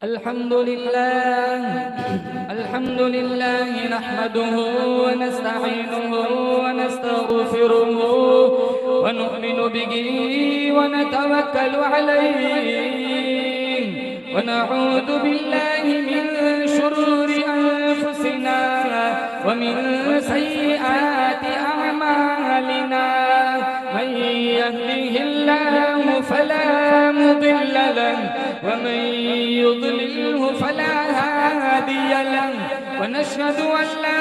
अल्हम्दुलिल्लाह नहमदुहु व नस्तईनुहु व नस्तगफिरुहु व नु'मिनु बिही व नतवक्कलु अलैहि व नऊदु बिल्लाहि मिन शुरूरि अनफुसिना व मिन सय्यिआति अअमालिना मन यहदिहिल्लाहु फला मुदिल्ल लहु व मन युद्लिल्हु फला हादिय लहु व नशहदु अन ला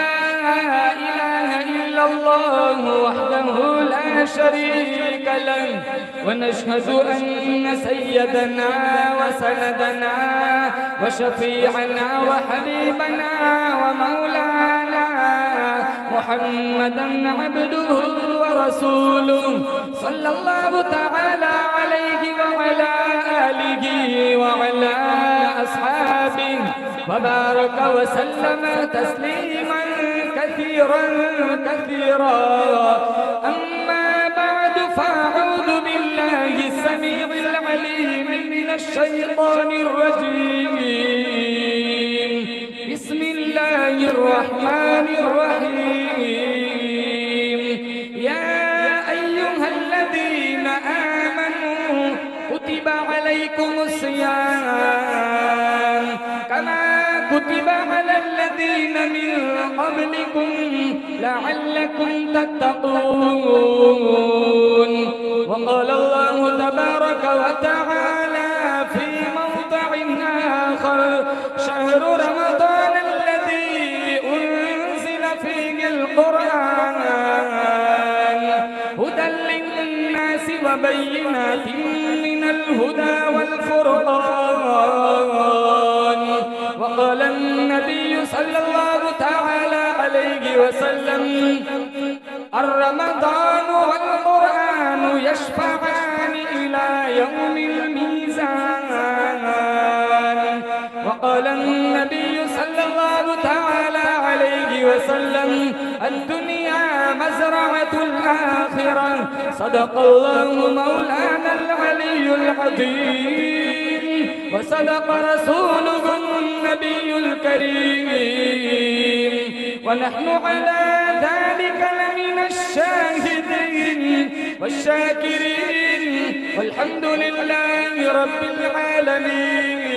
इलाहा इल्लल्लाह वहदहु ला शरीक लहु व नशहदु अन्न सय्यदना व सनदना व शफीअना व हबीबना व मौलाना मुहम्मदन अब्दुहु व रसूलुहु सल्लल्लाहु तआला अलैहि व अला आलिहि व अला अस्हाबिहि व बारक व सल्लम तस्लीमन कसीरन कसीरा अम्मा बअद फअऊज़ु बिल्लाहि अस्समीइल अलीम मिनश शैतानिर रजीम बिस्मिल्लाहिर रहमानिर रहीम या अय्युहल्लज़ीना आमनू कुतिबा अलैकुमुस सियाम कमा कुतिबा अलल्लज़ीना मिन क़ब्लिकुम लअल्लकुम तत्तक़ून व क़ाला अल्लाहु तबारक व तआला फी मौदि'इन आखर शहरु रमज़ान अल्लज़ी उन्ज़िला फ़ीहिल क़ुरआन हुदल लिन्नासि व बय्यिनातिन मिनल हुदा वल फ़ुरक़ान व क़ाला अन्नबिय्यु सल्लल्लाहु तआला अलैहि व सल्लम अर्रमज़ानु वल क़ुरआनु यशफ़अआनि इला यौमिल मीज़ान व क़ाला अन्नबिय्यु सल्लल्लाहु तआला अलैहि व सल्लम अद्दुनिया मज़रअतुल आखिरह सदक़ल्लाहु मौलानल अलियुल अज़ीम व सदक़ रसूलुहुन नबियुल करीम व नहनु अला ज़ालिका लमिनश शाहिदीन वश्शाकिरीन वल्हम्दुलिल्लाहि रब्बिल आलमीन।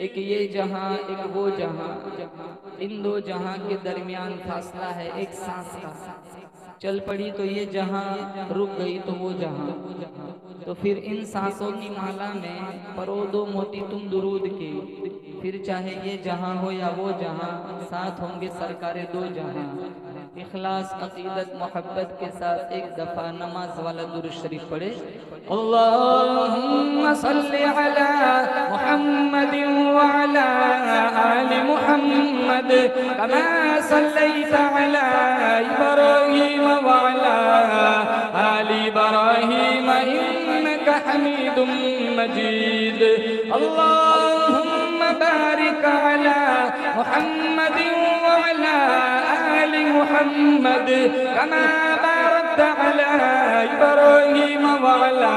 एक ये जहां एक वो जहां, इन दो जहां के दरमियान फासला है एक सांस का। चल पड़ी तो ये जहां, रुक गई तो वो जहां। तो फिर इन सांसों की माला में परो दो मोती तुम दुरूद के। फिर चाहे ये जहां हो या वो जहां, साथ होंगे सरकारे दो जहां। इखलास अकीदत मोहब्बत के साथ एक दफा नमाज वाला दुरूद शरीफ पढ़े। अल्लाहुम्मा सल्लि अला मुहम्मदिन व अला आलि मुहम्मद कमा सल्लैता अला इब्राहीम व अला आलि इब्राहीम इन्नका हमीदुम मजीद। अल्लाहुम्मा बारिक अला मुहम्मदिन व अला आलि मुहम्मद कमा बारकता अला इब्राहीम व अला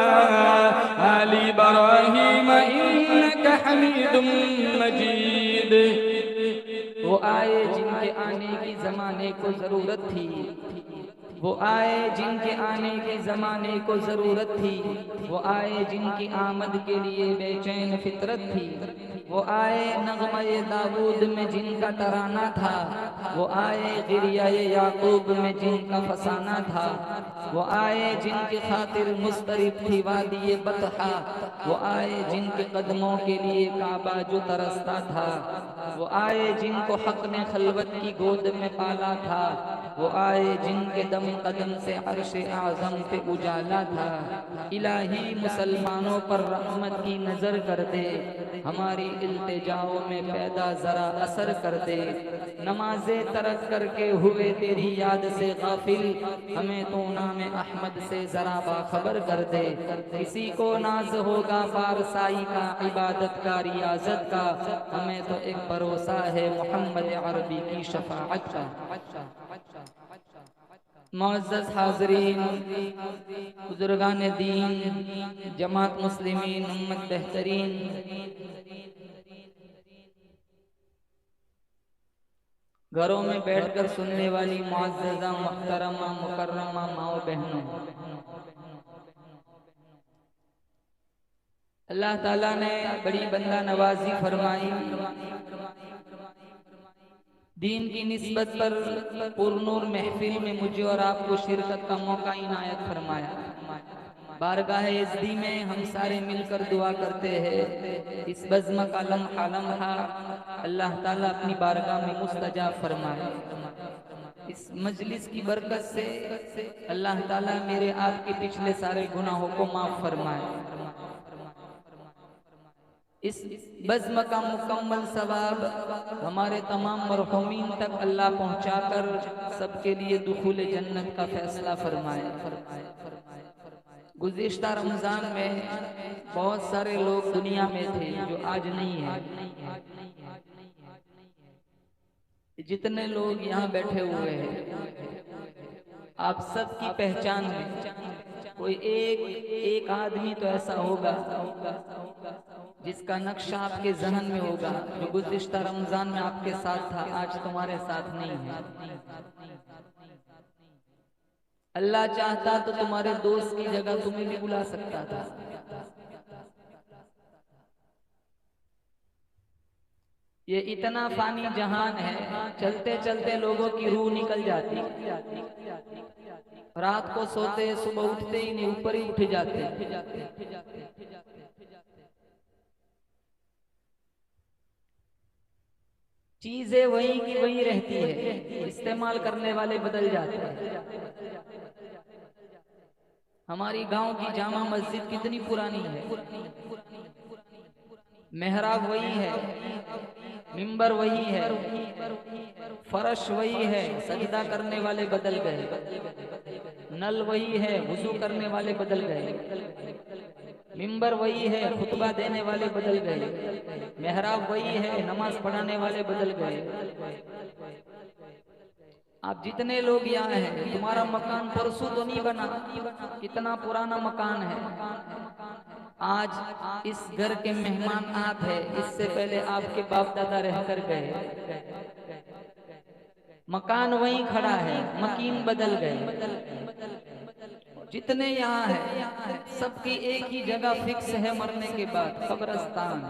आलि इब्राहीम इन्नका हमीदुम मजीद। वो आए जिनके आने की ज़माने को ज़रूरत थी, वो आए जिनके आने के ज़माने को ज़रूरत थी, वो आए जिनकी आमद के लिए बेचैन फितरत थी, वो आए नग़्मा-ए दाऊद में जिनका तराना था, वो आए गिरिया-ए याकूब में जिनका फसाना था, वो आए जिनकी खातिर मुस्तरिब थी वादी-ए बतहा, वो आए जिनके कदमों के लिए काबा जो तरसता था, वो आए जिनको हक़ ने खलवत की गोद में पाला था, वो आए जिनके दम कदम से अर्श आज़म पे उजाला था। इलाही मुसलमानों पर रहमत की नज़र कर दे, हमारी इल्तिजाओं में पैदा ज़रा असर कर दे। नमाज़े तरक करके हुए तेरी याद से गाफिल, हमें तो नाम अहमद से ज़रा बाखबर कर दे। किसी को नाज होगा फारसाई का, इबादत का, रियाजत का, हमें तो एक भरोसा है मोहम्मद अरबी की शफाअत का। मुअज़्ज़ज़ हाज़रीन, बुज़ुर्गान दीन, जमात मुस्लिमीन, उम्मत बेहतरीन, घरों में बैठकर सुनने वाली मुअज़्ज़ज़ा, मुहतरमा, मुकर्रमा माओ बहनों, अल्लाह ताला ने बड़ी बंदा नवाजी फरमाई। दीन की निस्बत पर पुरनूर महफिल में मुझे और आपको शिरकत का मौका इनायत फरमाया। बारगाह इज़्ज़ी में हम सारे मिलकर दुआ करते हैं, इस बज़्म का लम्हा लम्हा अल्लाह ताला अपनी बारगाह में मुस्तजाब फरमाए। इस मजलिस की बरकत से अल्लाह ताला मेरे आपके पिछले सारे गुनाहों को माफ़ फरमाए। इस बज़्म का मुकम्मल सवाब हमारे तमाम मरहूमीन तक अल्लाह पहुँचाकर सबके लिए दुखूल जन्नत का फैसला फरमाए। गुज़िश्ता रमज़ान में बहुत सारे लोग दुनिया में थे जो आज नहीं है। जितने लोग यहाँ बैठे हुए हैं, आप सबकी पहचान में कोई एक आदमी तो ऐसा होगा जिसका नक्शा आपके जहन में होगा, जो गुज़िश्ता रमजान में आपके साथ था, आज तुम्हारे साथ नहीं है। अल्लाह चाहता तो तुम्हारे दोस्त की जगह तुम्हें भी बुला सकता था। ये इतना फानी जहान है, चलते चलते लोगों की रूह निकल जाती, रात को सोते सुबह उठते ही नहीं, ऊपर ही उठ जाते। चीजें वही की वही रहती है, इस्तेमाल करने वाले बदल जाते हैं। हमारी गांव की जामा मस्जिद कितनी पुरानी है, मेहराब वही है, मिंबर वही है, फर्श वही है, सजदा करने वाले बदल गए। नल वही है, वुजू करने वाले बदल गए। मिंबर वही है, खुतबा देने वाले बदल गए। मेहराब वही है, नमाज पढ़ाने वाले बदल गए। आप जितने लोग यहाँ हैं, तुम्हारा मकान परसों तो नहीं बना, कितना पुराना मकान है। आज इस घर के मेहमान आप हैं, इससे पहले आपके बाप दादा रहकर गए। मकान वहीं खड़ा है, मकीन बदल गए। जितने यहाँ हैं सबकी एक ही जगह फिक्स है, मरने के बाद कब्रिस्तान।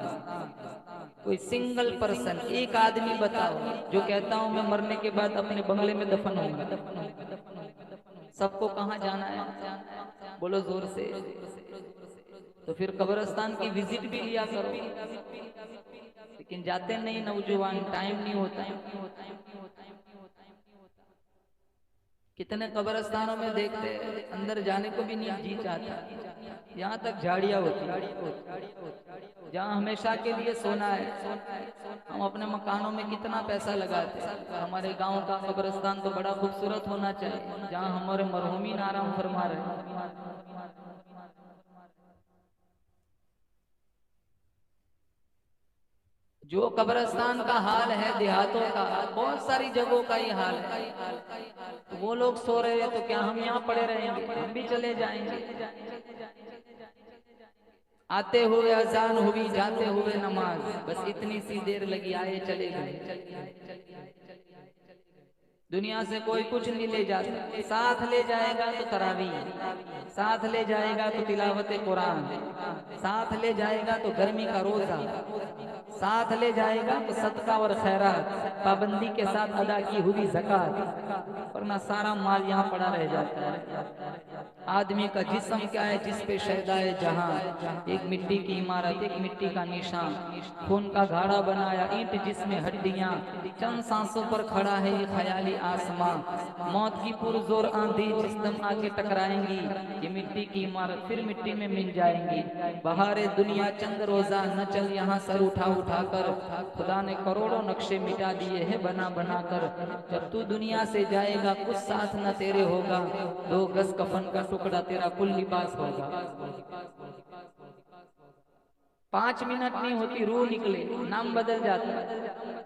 कोई सिंगल पर्सन, एक आदमी बताओ जो कहता हूं मैं मरने के बाद अपने बंगले में दफन होऊंगा। सबको कहाँ जाना है, बोलो जोर से। तो फिर कब्रिस्तान की विजिट भी लिया करो, लेकिन जाते नहीं नौजवान, टाइम नहीं होता। कितने कब्रिस्तानों में देखते अंदर जाने को भी नहीं जी चाहता, यहाँ तक झाड़ियाँ होती, जहाँ हमेशा के लिए सोना है। हम अपने मकानों में कितना पैसा लगाते हैं। हमारे गांव का कब्रिस्तान तो बड़ा खूबसूरत होना चाहिए, जहाँ हमारे मरहूमीन आराम फरमा रहे हैं। जो कब्रिस्तान का हाल है देहातों का, बहुत सारी जगहों का ही हाल है। तो वो लोग सो रहे हैं तो क्या हम यहाँ पड़े रहेंगे? हम भी चले जाएंगे। आते हुए अजान हुई, जाते हुए नमाज, बस इतनी सी देर लगी, आए चले गए। दुनिया से कोई कुछ नहीं ले जाता। साथ ले जाएगा तो तरावी, साथ ले जाएगा तो तिलावत कुरान, साथ ले जाएगा तो गर्मी का रोजा, साथ ले जाएगा तो सदका और खैरात, पाबंदी के साथ अदा की हुई ज़कात, वरना सारा माल यहाँ पड़ा रह जाता है। आदमी का जिस्म क्या है, जिस पे शहदाए जहां, एक मिट्टी की इमारत, एक मिट्टी का निशान, खून का घाड़ा बनाया ईंट जिसमें हड्डियां, चंद सांसों पर खड़ा है ये ख्याली आसमां। मौत की पुरजोर आंधी जिस दम आके टकराएंगी, ये मिट्टी की इमारत फिर मिट्टी में मिल जाएंगी। बहारे दुनिया चंद रोजा न चल यहाँ सर उठा उठा कर, खुदा ने करोड़ों नक्शे मिटा दिए हैं बना बना कर। जब तू दुनिया से जाएगा कुछ साथ न तेरे होगा, 2 गज कफन का टुकड़ा तेरा कुल लिबास होगा। 5 मिनट नहीं होती रूह निकले, नाम बदल जाता है,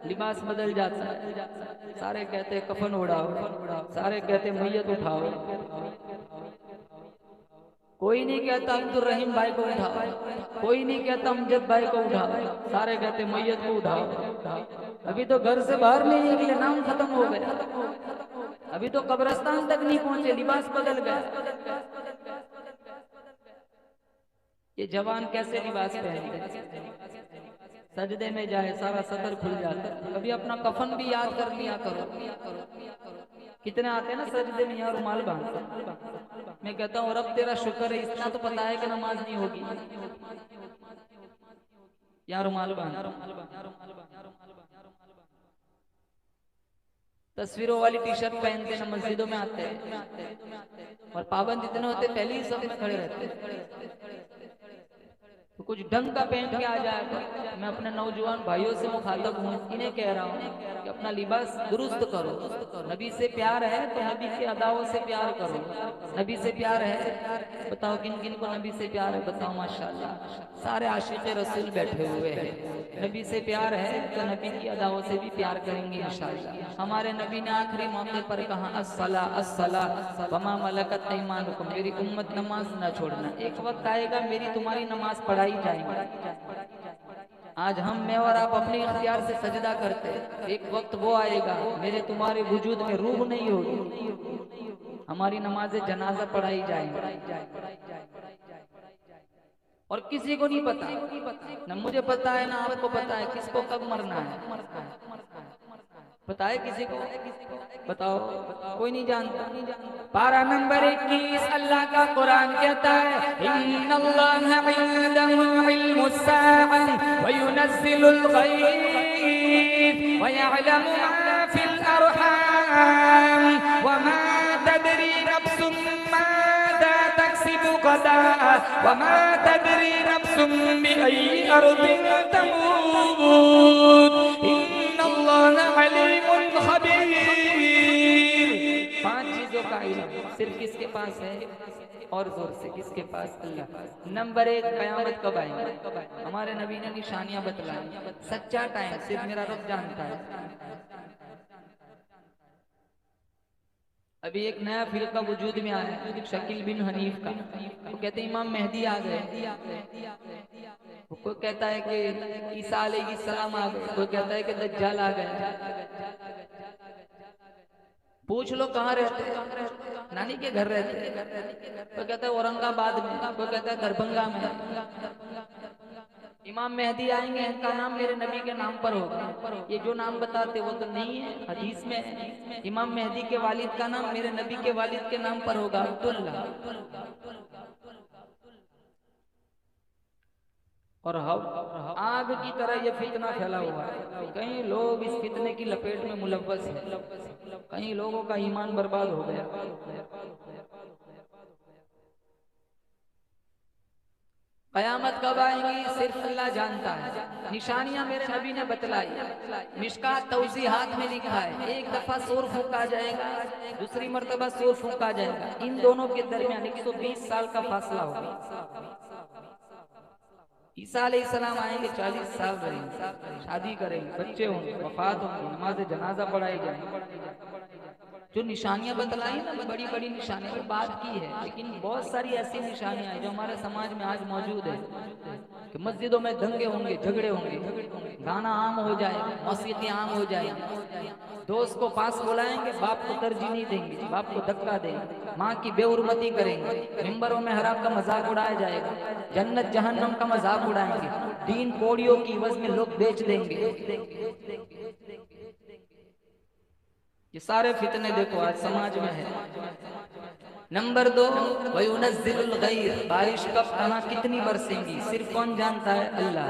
लिबास बदल जाता है। सारे कहते कफन उड़ाओ, सारे कहते मैयत उठाओ, कोई नहीं कहता अब्दुल रहीम भाई को उठाओ, कोई नहीं कहता अमजद भाई को उठाओ, सारे कहते मैयत को उठाओ। अभी तो घर से बाहर नहीं निकले, नाम खत्म हो गया, अभी तो कब्रिस्तान तक नहीं पहुंचे, लिबास बदल गया। ये जवान कैसे लिबास पहनते, सजदे में जाए सारा सतर खुल जाता है। कभी अपना कफन भी याद कर लिया करो। कितने आते हैं ना सजदे में यार रुमाल बांधते, मैं कहता हूँ रब तेरा शुक्र है, इतना तो पता है कि नमाज नहीं होगी, यार रुमाल बांध। तस्वीरों वाली टी शर्ट पहनते ना मस्जिदों में आते हैं, और पाबंद इतने होते पहले ही सब में खड़े रहते हैं। तो कुछ ढंग का पहन के आ जाए। मैं अपने नौजवान भाइयों से मुखातब हूँ, इन्हें कह रहा हूँ कि अपना लिबास दुरुस्त करो। नबी से प्यार है तो नबी के अदाओं से प्यार करो। नबी से प्यार है, बताओ किन किन को नबी से प्यार है, बताओ माशाल्लाह सारे आशिक़ रसूल बैठे हुए हैं। नबी से प्यार है तो नबी की अदाओं से भी प्यार करेंगे इंशाअल्लाह। हमारे नबी ने आखिरी मौके पर कहा अस्सला अस्सला वमा मलकत ऐमानुकुम, मेरी उम्मत नमाज न छोड़ना। एक वक्त आएगा मेरी तुम्हारी नमाज पढ़ाई जाएगी। आज हम मैं और आप अपने इख्तियार से सजदा करते, एक वक्त वो आएगा मेरे तुम्हारे वजूद में रूह नहीं होगी, हमारी नमाज़े जनाजा पढ़ाई जाएगी। और किसी को नहीं पता, न मुझे पता है ना आपको पता है किसको कब मरना है, पता है किसी को? बताओ, कोई नहीं जानता। पारा नंबर 21 अल्लाह का कुरान कहता है इन्नल्लाहा इंदहु इल्मुस्साअति व युनज़्ज़िलुल गैज़ व यअलमु मा फिल अरहाम व मा तदरी नफ्सुम माज़ा तक्सिबु गदा व मा तदरी नफ्सुम बिअय्यि अर्दिन तमूत इन्नल्लाहा अलीमुन खबीर। 5 चीजों का इल्म सिर्फ किसके पास है? और जोर से किसके पास? अल्लाह। नंबर 1 कयामत कब आएगी? हमारे नबी ने निशानियां बतलाई। सच्चा टाइम सिर्फ मेरा रब जानता है। अभी एक नया फिरका वजूद में आया है शकील बिन हनीफ का, वो कहते हैं इमाम मेहदी आ गए, कोई कहता है कि ईसा अलैहिस्सलाम आ गए, कोई कहता है कि दज्जाल आ गए। पूछ लो कहाँ रहते? नानी के घर रहते। कोई कहता है औरंगाबाद में, कोई कहता है दरभंगा में। इमाम मेहदी आएंगे, इनका नाम मेरे नबी के नाम पर होगा। ये जो नाम बताते वो तो नहीं है, हदीस में है। इमाम मेहदी के वालिद का नाम मेरे नबी के वालिद के नाम पर होगा, अब्दुल्ला। और आग की तरह ये फितना फैला हुआ है। कई लोग इस फितने की लपेट में मुलव्वस हैं, कई लोगों का ईमान बर्बाद हो गया। कयामत कब आएगी सिर्फ अल्लाह जानता है। निशानियां मेरे नबी ने बतलाई। मिशकात तौज़ीहात में लिखा है, एक दफा सूर फूंका जाएगा, दूसरी मर्तबा सूर फूंका जाएगा। इन दोनों के दरमियान 120 साल का फासला होगा। ईसा अलैहिस्सलाम आएंगे, 40 साल रहेंगे, शादी करेंगे, बच्चे होंगे, वफात होंगे, नमाज जनाजा पढ़ाई जाएगी। जो निशानियां बतलाई ना, बड़ी बड़ी निशानियां वो बात की है, लेकिन बहुत सारी ऐसी निशानियां हैं जो हमारे समाज में आज मौजूद है कि मस्जिदों में दंगे होंगे, झगड़े होंगे, गाना आम हो जाएगा, मौसीकी आम हो जाएगी, दोस्त को पास बुलाएंगे, बाप को तरजीह नहीं देंगे, बाप को धक्का देंगे, माँ की बेहुरमती करेंगे, मिंबरों में हराम का मजाक उड़ाया जाएगा, जन्नत जहन्नम का मजाक उड़ाएंगे, दीन कोड़ियों की इवज में लोग बेच देंगे। ये सारे फितने देखो आज समाज में है। नंबर 2 वयुनज़्ज़िलुल गैज़, बारिश कब कहाँ कितनी बरसेंगी सिर्फ कौन जानता है? अल्लाह।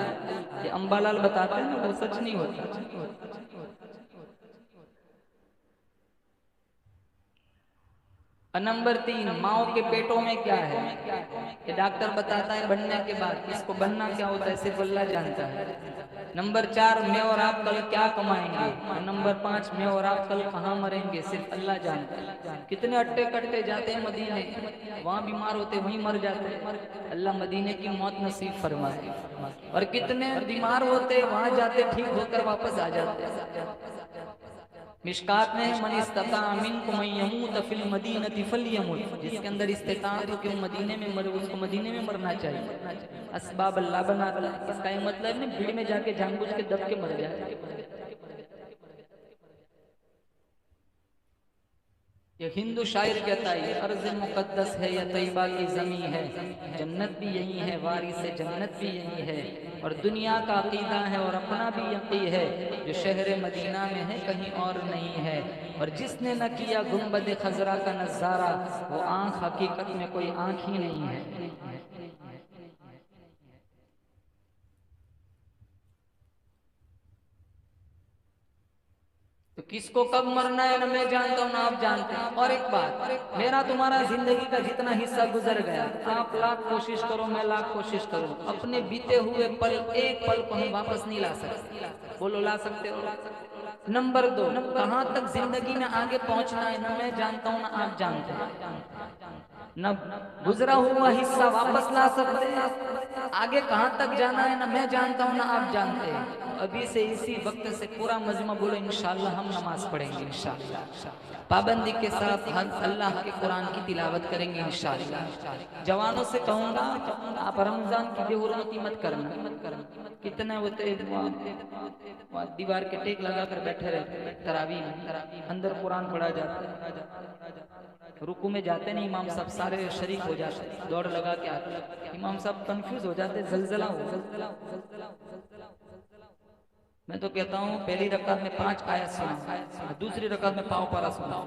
ये अंबालाल बताते हैं ना, वो सच नहीं होता। और नंबर 3, माओ के पेटों में क्या है ये डॉक्टर बताता है बनने के बाद, इसको बनना क्या होता है सिर्फ अल्लाह जानता है। नंबर 4, मैं और आप कल क्या कमाएंगे। और नंबर 5, मैं और आप कल कहाँ मरेंगे सिर्फ अल्लाह जानता है। कितने अट्टे कट्टे जाते हैं मदीने, वहाँ बीमार होते वहीं मर जाते हैं, अल्लाह मदीने की मौत नसीब फरमाए। और कितने बीमार होते वहाँ जाते ठीक होकर वापस आ जाते। मिशकात में है मन इस्तता मिनकुम यमूत फिल मदीनति फलयमुत, जिसके अंदर इस्तिताअत हो कि वो मदीने में मरे उसको मदीने में मरना चाहिए। असबाब अल्लाह बनाता है, इसका ये मतलब नहीं भीड़ में जाके जानबूझ के दब के मर जाए। ये हिंदू शायर कहता है ये अर्ज़ मुक़द्दस है या तैयबा की ज़मीं है, जन्नत भी यही है वारिस जन्नत भी यही है। और दुनिया का अक़ीदा है और अपना भी यक़ीन है, जो शहर मदीना में है कहीं और नहीं है। और जिसने न किया गुंबद खजरा का नज़ारा, वो आँख हकीकत में कोई आँख ही नहीं है। तो किसको कब मरना है ना मैं जानता हूँ ना आप जानते हैं। और एक बात, मेरा तुम्हारा जिंदगी का जितना हिस्सा गुजर गया, आप लाख कोशिश करो मैं लाख कोशिश करूँ, अपने बीते हुए पल एक पल को हम वापस नहीं ला सकते। बोलो ला सकते हो? नंबर 2, कहाँ तक जिंदगी में आगे पहुंचना है ना मैं जानता हूँ ना आप जानते हैं। न गुजरा हुआ हिस्सा वापस ला सकते, आगे कहाँ तक जाना है ना मैं जानता हूँ ना आप जानते हैं। अभी से इसी वक्त से पूरा मजमा बोलो इंशाअल्लाह हम नमाज पढ़ेंगे, इंशाअल्लाह पाबंदी के साथ हम अल्लाह के कुरान की तिलावत करेंगे इंशाअल्लाह। जवानों से कहूँगा आप रमजान की बेहुरमती मत करना। कितने होते दीवार के टेक लगा कर बैठे रहते तरावी में, अंदर कुरान पढ़ा जाता है, रुकू में जाते नहीं इमाम साहब सारे शरीक हो जाते, दौड़ लगा के आते, इमाम साहब कंफ्यूज हो जाते, जलजला हो। मैं तो कहता हूँ पहली रकात में 5 आयत सुना, दूसरी रकात में पाँव पारा सुना।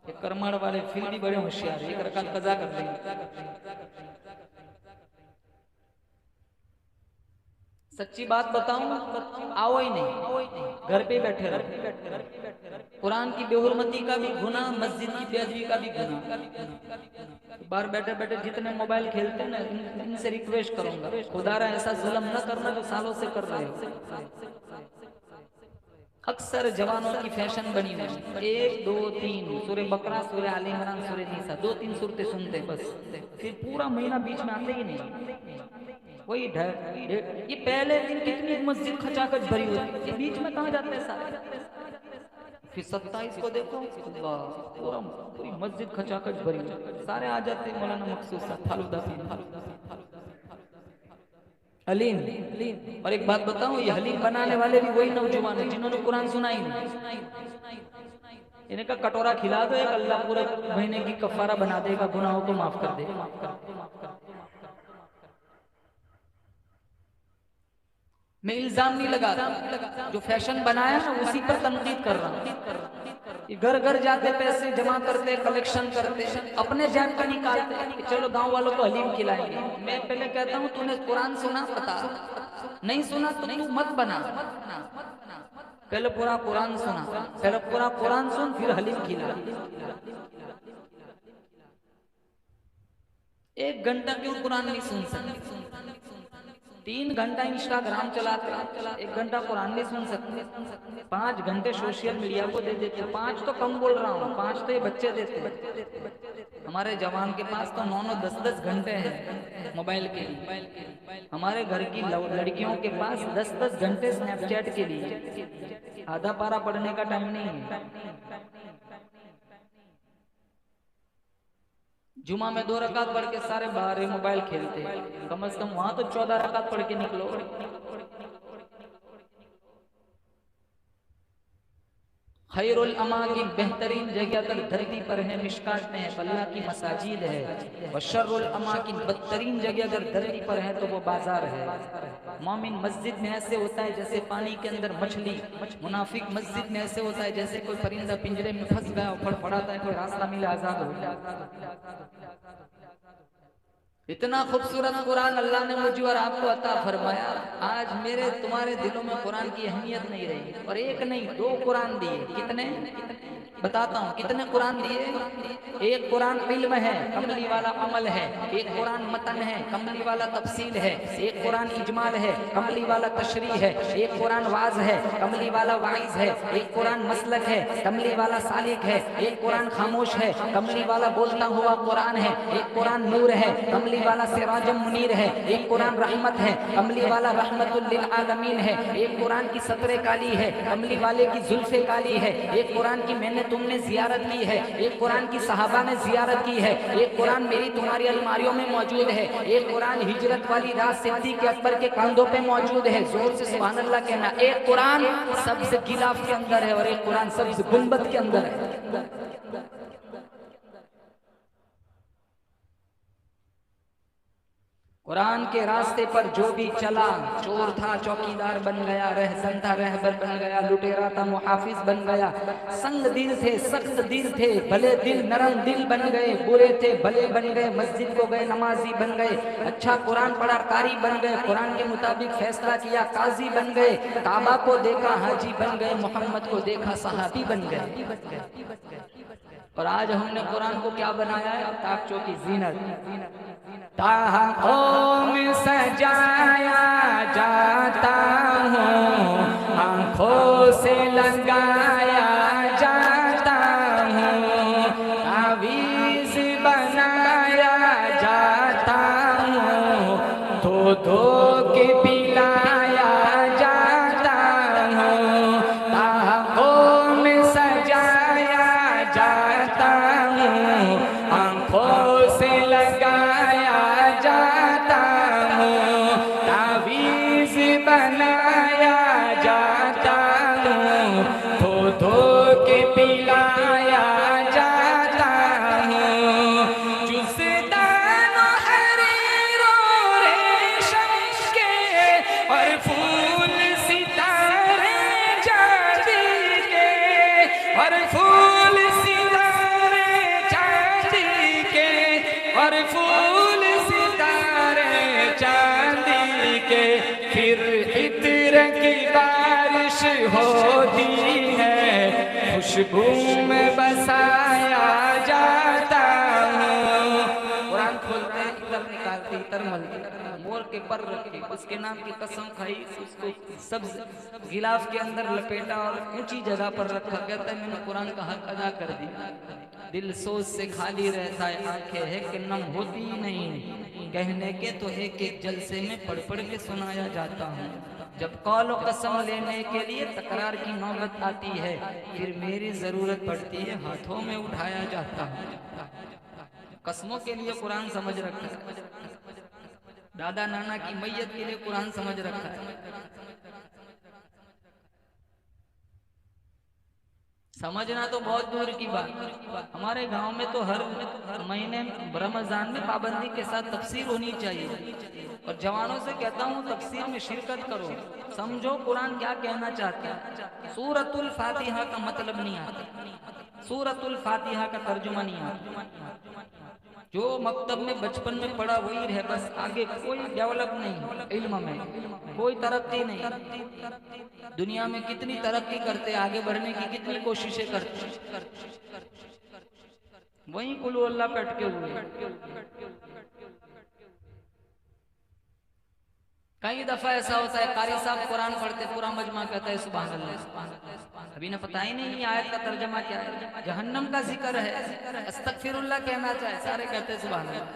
ये कर्मण वाले फिर भी बड़े होशियार, एक रकात कज़ा कर देंगे। सच्ची बात बताऊं, आओ ही नहीं, घर पे बैठे रहो। कुरान की बेहुरमती का भी गुनाह, मस्जिद की बेअदबी का भी गुनाह। बाहर बैठे बैठे जितने मोबाइल खेलते हैं ना, इनसे रिक्वेस्ट करूंगा खुदारा ऐसा जुल्म न करना जो सालों से कर रहे हो। अक्सर जवानों की फैशन बनी हुई 1 2 3 सूरह बकरा, सूरह आले इमरान, सूरह निसा, 2-3 सूरतें सुनते बस, फिर पूरा महीना बीच में आते ही नहीं। वही ये पहले दिन कितनी मस्जिद खचाखच भरी होती, ये बीच में कहाँ जाते हैं सारे। फिर 27 को देखो पूरी मस्जिद खचाखच भरी, सारे आ जाते हैं मौलाना मखसूस फालूदा हलीम। और एक बात बताऊं, ये हलीम बनाने वाले भी वही नौजवान है जिन्होंने कुरान सुना ही नहीं। इन्हें का कटोरा खिला दो, एक अल्लाह पूरे महीने की कफारा बना देगा, गुनाहों को माफ कर देगा। मैं इल्जाम नहीं लगाता, जो फैशन बनाया ना उसी पर तनकीद कर रहा हूँ। घर घर जाते पैसे जमा करते, कलेक्शन करते, अपने जेब का निकालते, चलो गांव वालों को हलीम खिलाएंगे। मैं पहले कहता हूँ तूने कुरान सुना, पता नहीं सुना तो तू मत बना, पहले पूरा कुरान सुना, पहले पूरा कुरान सुन फिर हलीम खिला। 1 घंटा क्यों कुरान नहीं सुन सकते? 3 घंटा इंस्टाग्राम चलाते, 1 घंटा कुरान नहीं सुन सकते। 5 घंटे सोशल मीडिया को दे देते, 5 तो कम बोल रहा हूँ, 5 तो ये बच्चे देते। हमारे जवान के पास तो 9-9 10-10 घंटे हैं मोबाइल के लिए। हमारे घर की लड़कियों के पास 10-10 घंटे स्नैपचैट के लिए, आधा पारा पढ़ने का टाइम नहीं है। जुमा में 2 रकात पढ़ के सारे बाहर मोबाइल खेलते, कम से कम वहां तो 14 रकात पढ़ के निकलो। खैरुल अमाकिन, बेहतरीन जगह तक धरती पर है मिशकात में, अल्लाह की मसाजिद है। व शर्रुल अमाकिन, बदतरीन जगह अगर धरती पर है तो वो बाजार है। मोमिन मस्जिद में ऐसे होता है जैसे पानी के अंदर मछली, मुनाफिक मस्जिद में ऐसे होता है जैसे कोई परिंदा पिंजरे में फंस गया और फड़फड़ाता है, कोई रास्ता मिले आजाद हो जाए। इतना खूबसूरत कुरान अल्लाह ने मुझे और आपको अता फरमाया। आज मेरे तुम्हारे दिलों में कुरान की अहमियत नहीं रही। और एक नहीं, दो कुरान दिए। कितने बताता हूँ, कितने कुरान दिए। एक कुरान इल्म है, कमली वाला अमल है। एक कुरान मतन है, कमली वाला तफसील है। एक कुरान इजमाल है, कमली वाला तशरीह है। एक कुरान वाज है, कमली वाला वाइज है। एक कुरान मसलक है, कमली वाला सालिक है। एक कुरान खामोश है, कमली वाला बोलता हुआ कुरान है। एक कुरान नूर है, कमली वाला सिराजम मुनीर है। एक कुरान रहमत है, कमली वाला रहमतुल लिल आलमीन है। एक कुरान की सतरे काली है, कमली वाले की जुल्फे काली है। एक कुरान की मैंने तुमने जियारत की है। एक कुरान की सहाबा ने जियारत की है। एक कुरान मेरी तुम्हारी अलमारियों में मौजूद है। एक कुरान हिजरत वाली रात सिद्दीक़ अकबर के कंधों पे मौजूद है। जोर से सुभान अल्लाह कहना। एक कुरान सबसे गिलाफ के अंदर है और एक कुरान सबसे गुंबद के अंदर है। कुरान के रास्ते पर जो भी चला, चोर था चौकीदार बन गया, रहसन था रहबर बन गया, लुटेरा था मुहाफिज बन गया। संग दिल थे सख्त दिल थे, भले दिल नरम दिल बन गए। बुरे थे भले बन गए, मस्जिद को गए नमाजी बन गए। अच्छा कुरान पढ़ा कारी बन गए, कुरान के मुताबिक फैसला किया काजी बन गए। काबा को देखा हाजी बन गए, मोहम्मद को देखा सहाबी बन गए। और आज हमने कुरान को क्या बनाया है? ताकचों की जीनत। ताकों में सजाया जाता हूँ, आँखों से लगाया जाता हूँ, तावीज़ बनाया जाता हूँ, धो धो के पिलाया जाता हूँ। ताकों में सजाया जाता हूँ, आँखों से लगाया जाता हूँ, तावीज़ बनाया जाता हूँ, धो धो के पिलाया जाता हूँ। जुज़दान हरीर और रेशम के और फूल सितारे चांदी के, और फूल सितारे चांदी के, और फूल सितारे चांदी के। फिर इत्र की बारिश होती है, खुशबू में बसाया जाता हूँ। कुरान खोलते हैं, इतर निकालते इतर मलते, मोर के पर रखे, उसके नाम की कसम खाई, उसको सब गिलाफ के अंदर लपेटा और ऊंची जगह पर रखा। कहता है मैंने कुरान का हक अदा कर दिया। दिल सोच से खाली रहता है, आंखें है कि नम होती ही नहीं। कहने के तो एक एक जलसे में पढ़ पढ़ के सुनाया जाता हूँ। जब कौल कसम लेने के लिए तकरार की नौबत आती है, फिर मेरी जरूरत पड़ती है, हाथों में उठाया जाता है। कसमों के लिए कुरान समझ रखा है, दादा नाना की मैयत के लिए कुरान समझ रखा है। समझना तो बहुत दूर की बात। हमारे गांव में तो हर महीने रमजान में पाबंदी के साथ तफसीर होनी चाहिए। और जवानों से कहता हूँ तफसीर में शिरकत करो, समझो कुरान क्या कहना चाहता है। सूरतुल फातिहा का मतलब नहीं आता, सूरतुल फातिहा का तर्जुमा नहीं आता। जो मकतब में बचपन में पढ़ा वही है बस, आगे कोई डेवलप नहीं, इल्म में कोई तरक्की नहीं। दुनिया में कितनी तरक्की करते, आगे बढ़ने की कितनी कोशिशें करते, वही कुल अल्लाह पे अटके हुए। कई दफा ऐसा होता है कारी साहब कुरान पढ़ते, पूरा मजमा कहता है सुभान अल्लाह। अभी ने पता ही नहीं आयत का तर्जमा क्या है। जहन्नम का जिक्र है, अस्तगफिरुल्लाह कहना चाहे, सारे कहते हैं सुभान अल्लाह।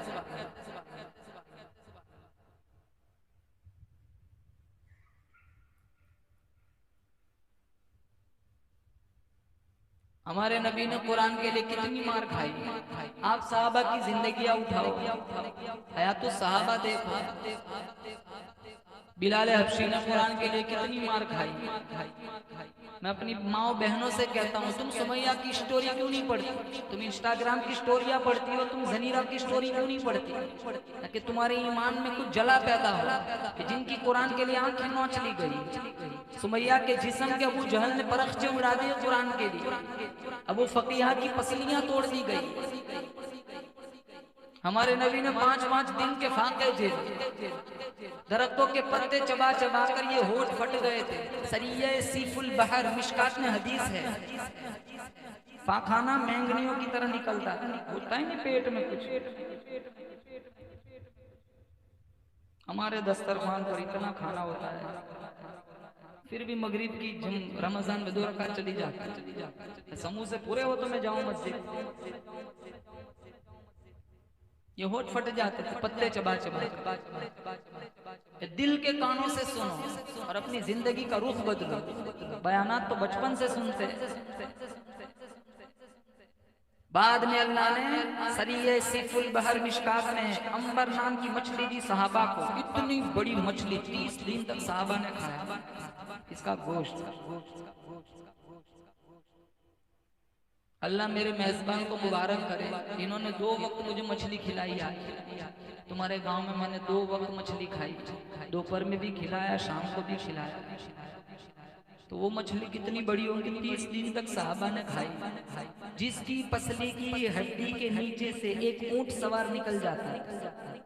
हमारे नबी ने कुरान के लिए कितनी मार खाई। आप सहाबा की जिंदगियां उठाओ, हयातुस सहाबा देखो, बिलाल हबशी ने कुरान के लिए कितनी मार खाई। मैं अपनी माओ बहनों से कहता हूँ, तुम सुमैया की स्टोरी क्यों नहीं पढ़ती? तुम इंस्टाग्राम की स्टोरियां पढ़ती हो, तुम जनीरा की स्टोरी क्यों नहीं पढ़ती? ताकि तुम्हारे ईमान में कुछ जला पैदा हो कि जिनकी कुरान के लिए आंखें नोच ली गई। सुमैया के जिस्म के अबू जहल ने परख्चे उड़ा दिए कुरान के लिए, अबू फकीहा की पसलियां तोड़ दी गई। हमारे नबी ने 5-5 दिन के फाके झेले, दरख्तों के पत्ते चबा चबा कर ये होठ फट गए थे। सरिया सीफुल बहर, मिशकात में हदीस है, पाखाना मैंगनियों की तरह निकलता होता ही नहीं पेट में कुछ। हमारे दस्तरखान पर इतना खाना होता है, फिर भी मगरिब की रमजान में 2 रकात चली जाती। समूह से पूरे हो तो मैं जाऊं मस्जिद, ये होठ फट जाते थे पत्ते चबा चबा। दिल के कानों से सुनो और अपनी जिंदगी का रुख बदलो। बयानात तो बचपन से सुनते, बाद में अल्लाह ने सरिये सीफुल बहर मिशकात में अंबर नाम की मछली दी सहाबा को। इतनी बड़ी मछली 30 दिन तक सहाबा ने खाया इसका गोश्त। अल्लाह मेरे मेजबान को मुबारक करे, इन्होंने 2 वक्त मुझे मछली खिलाई है। तुम्हारे गांव में मैंने 2 वक्त मछली खाई, दोपहर में भी खिलाया, शाम को भी खिलाया। तो वो मछली कितनी बड़ी होगी, 30 दिन तक साहबा ने खाई, जिसकी पसली की हड्डी के नीचे से एक ऊंट सवार निकल जाता है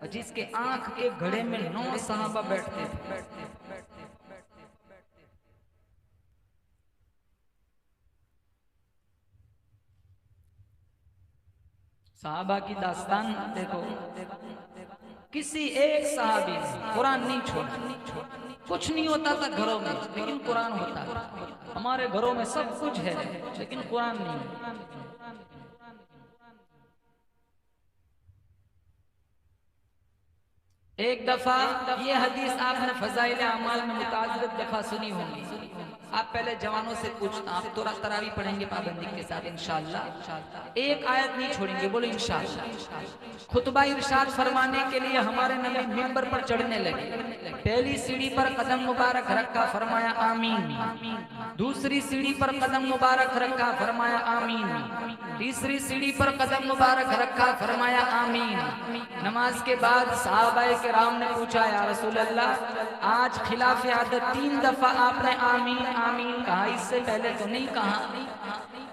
और जिसके आंख के घड़े में 9 साहबा बैठते थे। साहबा की दास्तान देखो, किसी एक साहबी ने कुरान नहीं छोड़ा। कुछ नहीं होता था घरों में, लेकिन कुरान होता है। हमारे घरों में सब कुछ है, लेकिन कुरान नहीं। एक दफा ये हदीस आपने फजाइल अमाल में मुताज़िद दफा सुनी होंगी। आप पहले जवानों से पूछता, आप तो तरावी पढ़ेंगे पाबंदी के साथ इंशाअल्लाह, एक आयत नहीं छोड़ेंगे, बोलो इंशाअल्लाह। खुतबा इरशाद फरमाने के लिए हमारे नबी मिंबर पर चढ़ने लगे। पहली सीढ़ी पर कदम मुबारक रखा, फरमाया आमीन। दूसरी सीढ़ी पर कदम मुबारक रखा, फरमाया आमीन। तीसरी सीढ़ी पर कदम मुबारक रखा, फरमाया आमीन। नमाज के बाद सहाबाए किराम ने पूछा, या रसूल अल्लाह, आज खिलाफ आदत 3 दफा आपने आमीन आमीन कहा, इससे पहले तो नहीं कहा।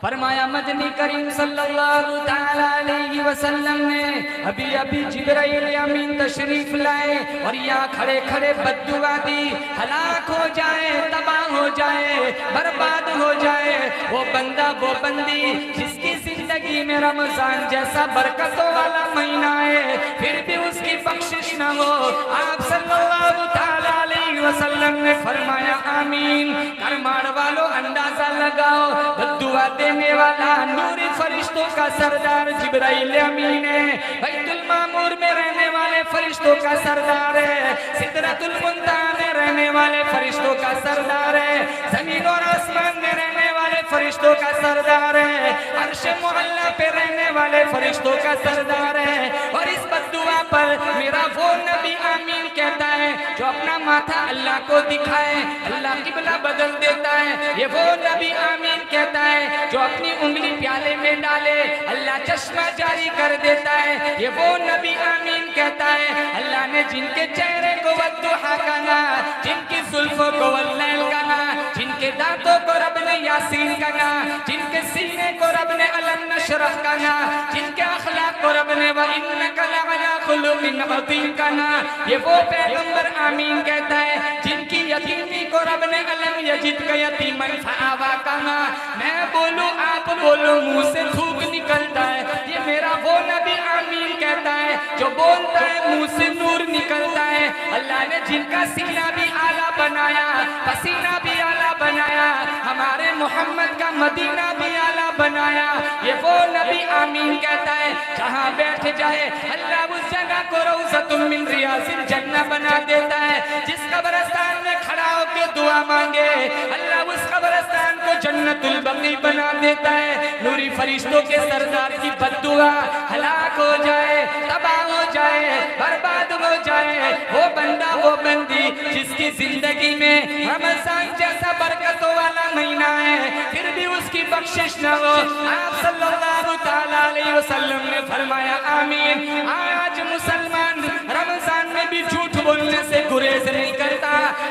फरमाया मदनी करीम सल्लल्लाहु तआला अलैहि वसल्लम ने अभी जिब्राइल अमीन तशरीफ लाए और यहाँ खड़े खड़े बद्दुआ दी, हलाक हो जाए, तबाह हो जाए, बर्बाद हो जाए वो बंदा वो बंदी जिसकी जिंदगी में रमजान जैसा बरकतों वाला महीना है, फिर भी उसकी बख्शिश न हो। आप सल्लल्लाहु तआला अलैहि वसल्लम ने फरमाया आमीन। करमाड़ वालों अंदाजा लगाओ, बद्दुआ देने वाला नूरी फरिश्तों का सरदार जिब्राइल अमीन है, बैतुल मामूर में रहने वाले फरिश्तों का सरदार है, सिदरतुल मुंतहा में रहने वाले फरिश्तों का सरदार है, जमीन और आसमान में रहने वाले फरिश्तों का सरदार है, अर्श मुअल्ला पे रहने वाले फरिश्तों का सरदार है। और इस बद्दुआ पर मेरा वो नबी आमीन कहता है जो अपना माथा अल्लाह को दिखाए, अल्लाह किबला बदल देता है। ये वो नबी आमीन कहता है जो अपनी उंगली प्याले में डाले, अल्लाह चश्मा जारी कर देता है। ये वो नबी आमीन कहता है अल्लाह ने जिनके चेहरे को वद्दुहा कहा, जिनकी जुल्फों को वल्लैल कहा, जिनके दांतों को रब ने यासीन कहा, जिनके सीने को रब ने अलम नशरह कहा, जिनके अखलाक को रब ने व इन्नका लअला खुलुकिन अज़ीम कहा, ये वो पैगंबर आमीन कहता है जिनकी यतीमी को रब ने अलम यजिद का यतीमन फआवा कहा। मैं बोलूं आप बोलो, मुंह से थूक निकलता है, ये मेरा वो नबी आमीन कहता है जो बोलता है मुंह से नूर निकलता है। अल्लाह ने जिनका सीना भी आला बनाया, पसीना भी आला बनाया, हमारे मोहम्मद का मदीना भी आला बनाया, ये वो नबी आमीन कहता है जहाँ बैठ जाए अल्लाह उस जगह को रौज़तुम मिन रियाज़िल जन्नह बना देता है। जिस कब्रिस्तान में खड़ा होकर दुआ मांगे अल्लाह उस कब्रिस्तान को जन्नतुल बकी बना देता है। नूरी फरिश्तों के सरदार की बद्दुआ हलाक हो जाए, तबाह हो जाए, बर्बाद हो जाए वो बंदा वो बंदी जिसकी जिंदगी में रमजान जैसा बरकतों वाला महीना है, फिर भी उसकी बख्शिश न हो। आप सल्लल्लाहु तआला अलैहि वसल्लम ने फरमाया आमीन। आज मुसलमान रमजान में भी झूठ बोलने से गुरेज नहीं करता,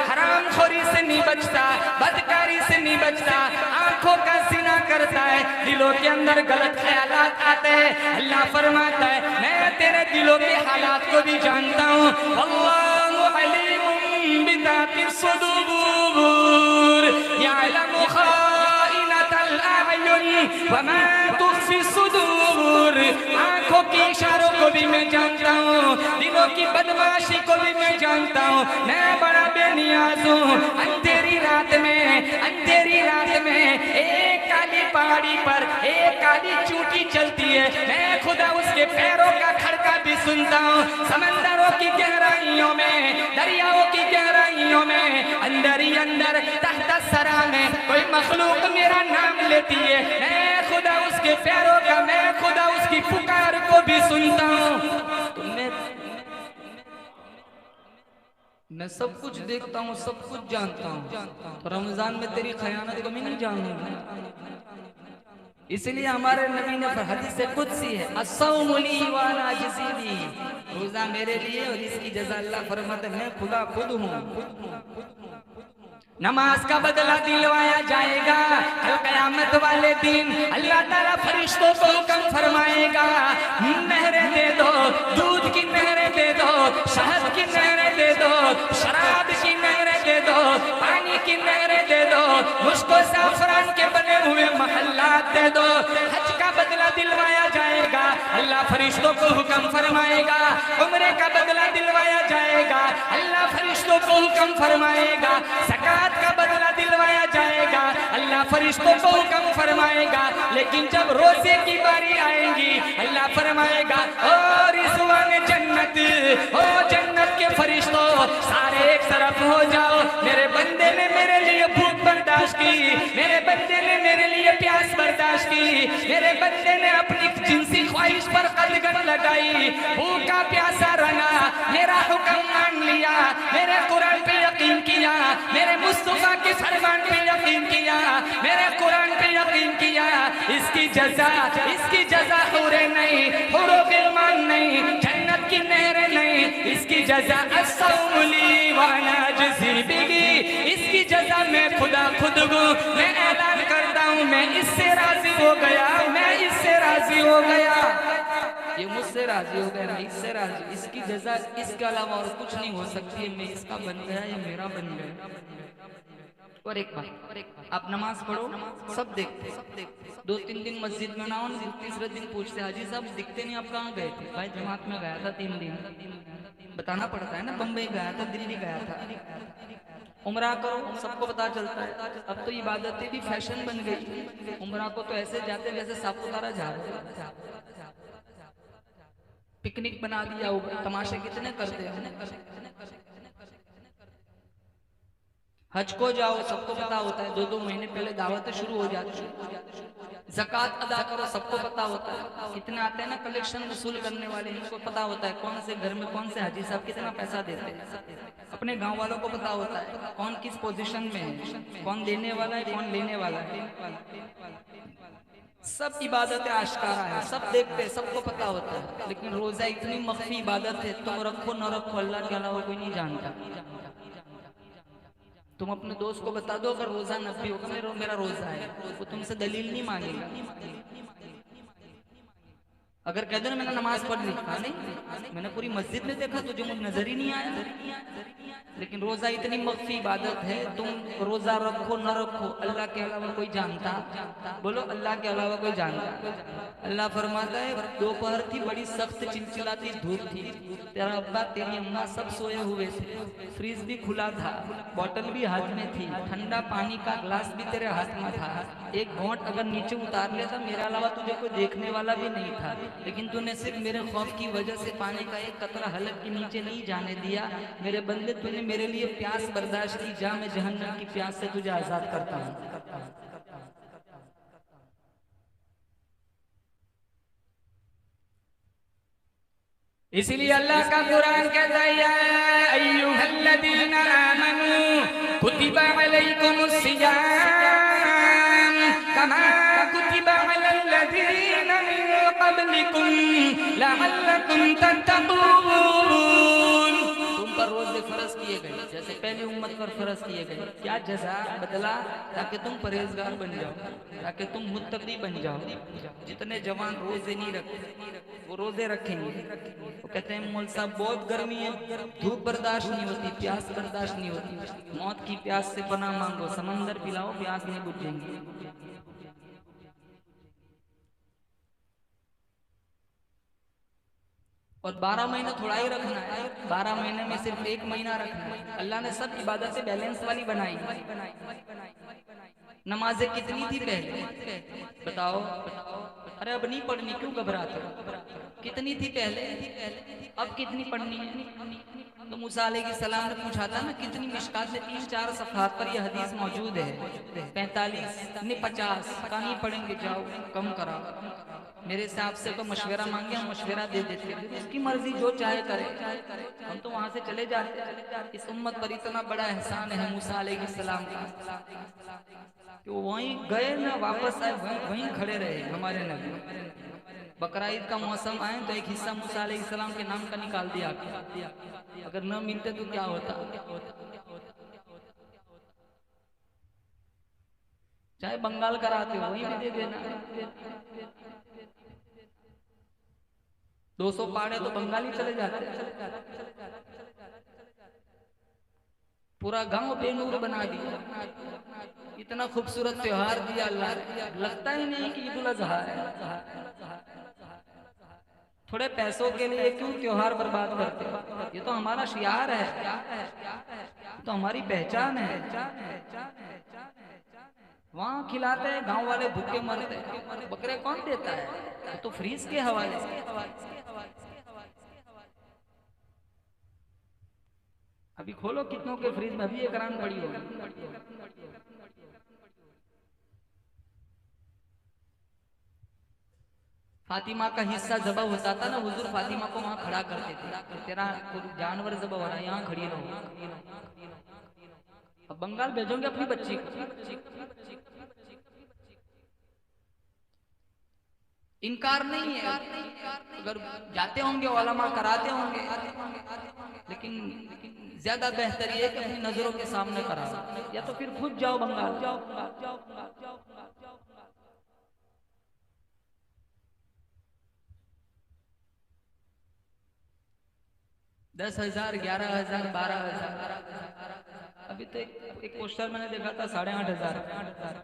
हरामखोरी से नहीं बचता, बदकारी से नहीं बचता, आंखों का जिना करता है, दिल दिलों के अंदर गलत ख्यालात आते हैं, अल्लाह फरमाता है मैं तेरे दिलों के हालात को भी जानता हूँ। अल्लाहु अलीमुम बिदातिस सुदूर यअलमु खाइनतल अयुन वमा तुख्फी सुदूर। आंखों के इशारों को भी मैं जानता हूँ, दिलों की बदमाशी को भी मैं जानता हूँ। मैं बड़ा बेनियाज हूँ। अंधेरी रात में एक काली पहाड़ी पर एक काली चूंटी चलती है, मैं खुदा उसके पैरों का खड़का भी सुनता हूँ। समंदरों की गहराइयों में, दरियाओं की गहराइयों में, अंदर ही अंदर तहत सरा में कोई मखलूक मेरा नाम लेती है, मैं खुदा उसके पैरों का, मैं खुदा उसकी पुकार को भी सुनता हूँ। मैं सब कुछ देखता हूँ, सब कुछ जानता हूँ, तो रमजान में तेरी खयानत को मैं नहीं जानूंगा। इसलिए हमारे नबी ने हदीस से कुदसी है, अस्सौमु ली व अना अजज़ी बिही, रोजा मेरे लिए और इसकी जज़ा अल्लाह फरमाता है मैं खुदा खुद हूँ। नमाज का बदला दिलवाया जाएगा कल क़यामत वाले दिन। अल्लाह ताला फरिश्तों को हुक्म फरमाएगा नहरें दे दो, दूध की नहरें दे दो, शहद की नहरें दे दो, शराब की नहरें दे दो, पानी की नहरें दे दो, मुश्को ज़ाफ़रान के बने हुए महल्लात दे दो। हज का बदला दिलवाया जाएगा, अल्लाह फरिश्तों को हुक्म फरमाएगा। उम्रे का बदला दिलवाया जाएगा, अल्लाह फरिश्तों को हुक्म फरमाएगा। ज़कात का बदला दिलवाया जाएगा, अल्लाह फरिश्तों को हुक्म फरमाएगा। लेकिन जब रोजे की बारी आएगी, अल्लाह फरमाएगा ओ रिज़वान जन्नत, ओ जन्नत के फरिश्तों सारे एक तरफ हो जाओ। मेरे बंदे ने मेरे लिए भूख बर्दाश्त की, मेरे बंदे ने मेरे लिए प्यास बर्दाश्त की, मेरे बंदे ने अपनी जिनसी ख्वाहिश पर कदगन लगाई, भूखा प्यासा रहा, मेरा हुक्म मान लिया, मेरे कुरान पे यकीन किया, मेरे मुस्तफा के फरमान पे यकीन किया, मेरे कुरान पे यकीन किया, इसकी जज़ा हुरे नहीं, हुरो गिलमान नहीं, जन्नत की नहरें नहीं, इसकी जज़ा अस्सौमु ली व अना अजज़ी बिही, इसकी जज़ा मैं खुदा खुद हूँ। मैं ऐलान करता हूँ मैं इससे राजी हो गया, मैं इससे राजी हो गया, ये मुझसे राजी हो गया, मैं इससे राजी, इसकी जज़ा इसके अलावा और कुछ नहीं हो सकती। मैं इसका बन गया, ये मेरा बन गया। और एक बात, आप नमाज पढ़ो, सब देखते, 2-3 दिन मस्जिद में ना हो, तीसरे दिन पूछते हाजी साहब दिखते नहीं, आप कहाँ गए थे? भाई जमात में गया था 3 दिन, बताना पड़ता है ना, बम्बई गया था, दिल्ली गया था। उम्रा करो, सबको पता चलता है। अब तो इबादतें भी फैशन बन गई, उम्रा को तो ऐसे जाते जैसे सापुतारा जा रहे, पिकनिक बना दिया, तमाशे कितने करते हैं। हज को जाओ, सबको पता होता है, 2-2 महीने पहले दावतें शुरू हो जाती है। ज़कात अदा करो, सबको पता होता है। कितने आते हैं ना कलेक्शन वसूल करने वाले, इनको पता होता है कौन से घर में कौन से हाजी साहब कितना पैसा देते हैं। अपने गांव वालों को पता होता है कौन किस पोजीशन में है, कौन देने वाला है, कौन लेने वाला है। सब इबादतें आश्कारा है, सब देखते हैं, सबको पता होता है। लेकिन रोजा इतनी मख्फी इबादत है, तुम रखो न रखो, अल्लाह के अलावा कोई नहीं जानता। तुम अपने दोस्त को बता दो अगर रोजा नफी होगा, मेरा रोजा है, वो तुमसे दलील नहीं मांगेगा। अगर कह दो ना मैंने नमाज पढ़ ली, नहीं मैंने पूरी मस्जिद में देखा तुझे मुझे नजर ही नहीं आया। लेकिन रोजा इतनी मख्फी इबादत है, तुम रोजा रखो न रखो, अल्लाह के अलावा कोई जानता? बोलो अल्लाह के अलावा कोई जानता? अल्लाह फरमाता है दोपहर थी, बड़ी सख्त चिलचिलाती धूप थी, तेरा अब्बा तेरी अम्मा सब सोए हुए थे, फ्रिज भी खुला था, बॉटल भी हाथ में थी, ठंडा पानी का ग्लास भी तेरे हाथ में था, एक घोंट अगर नीचे उतार लेता मेरे अलावा तुझे कोई देखने वाला भी नहीं था, लेकिन तूने सिर्फ मेरे खौफ की वजह से पानी का एक कतरा हलक के नीचे नहीं जाने दिया। मेरे बंदे तूने मेरे लिए प्यास बर्दाश्त की, जा मैं जहन्नम की प्यास से तुझे आजाद करता हूँ। इसीलिए अल्लाह का कुरान कहता है या अय्युहल्लज़ीना आमनू कुतिबा अलैकुमुस सियाम कमा कुतिबा अलल्लज़ीना मिन क़ब्लिकुम लअल्लकुम तत्तक़ून। तुम पर रोजे फर्ज किए गए जैसे पहली उम्मत पर फर्ज किए गए। क्या जज़ा बदला? ताकि तुम परहेजगार बन जाओ, ताकि तुम मुत्तकी बन जाओ। जितने जवान रोजे नहीं रखते वो रोजे रखेंगे। वो कहते हैं मौल साहब बहुत गर्मी है, धूप बर्दाश्त नहीं होती, प्यास बर्दाश्त नहीं होती, मौत की प्यास से पनाह मांगो, समंदर पिलाओ, प्यास नहीं बुझेंगी। और 12 महीने थोड़ा ही रखना है, 12 महीने में सिर्फ 1 महीना रखना है। अल्लाह ने सब इबादतें बैलेंस वाली बनाई। नमाजें कितनी थी पहले बताओ? अरे अब नहीं पढ़नी, क्यों घबराते हो? कितनी थी पहले, अब कितनी पढ़नी है? तो मूसा अलैहिस्सलाम ने पूछा था ना, कितनी मिशकात में 3-4 सफ़हात पर यह हदीस मौजूद है। 45 नहीं 50 का नहीं पढ़ेंगे, जाओ कम कराओ। मेरे हिसाब से तो मशवरा मांगे, हम मशवरा दे देते हैं, उसकी मर्जी जो चाहे करे, हम तो वहां से चले जाते। इस उम्मत पर इतना बड़ा एहसान है मूसा अलैहिस्सलाम का कि वो वहीं गए ना वापस आए, वहीं खड़े रहे हमारे नबी। बकरा ईद का मौसम आए तो एक हिस्सा मूसा अलैहिस्सलाम के नाम का निकाल दिया, अगर न मिलते तो क्या होता? चाहे बंगाल कराते हो वहीं भी दे देना। 200 पाड़े तो बंगाली चले जाते, पूरा गांव बेनूर बना दिया। इतना खूबसूरत त्योहार दिया अल्लाह ने, लगता ही नहीं कि ईद उल अज़हा है। थोड़े पैसों के लिए क्यों त्योहार बर्बाद करते हो? ये तो हमारा शियार है, तो हमारी पहचान है। वहाँ खिलाते हैं, गांव वाले भूखे मरते हैं। बकरे कौन देता है? तो फ्रीज के हवाले से। अभी खोलो कितनों के फ्रीज में, अभी एक रान पड़ी होगी। फातिमा का हिस्सा जबह होता था ना, हुजूर फातिमा को वहां खड़ा करते थे, तेरा जानवर जबह हो रहा है, यहाँ खड़ी रहो। अब बंगाल भेजोगे अपनी बच्ची को? इनकार नहीं है, अगर जाते होंगे उलमा कराते होंगे, लेकिन ज्यादा बेहतर ये है कि अपनी नजरों के सामने करा, या तो फिर खुद जाओ बंगाल। 10,000, 11,000, 12,000। अभी तो एक पोस्टर मैंने देखा था 8,500।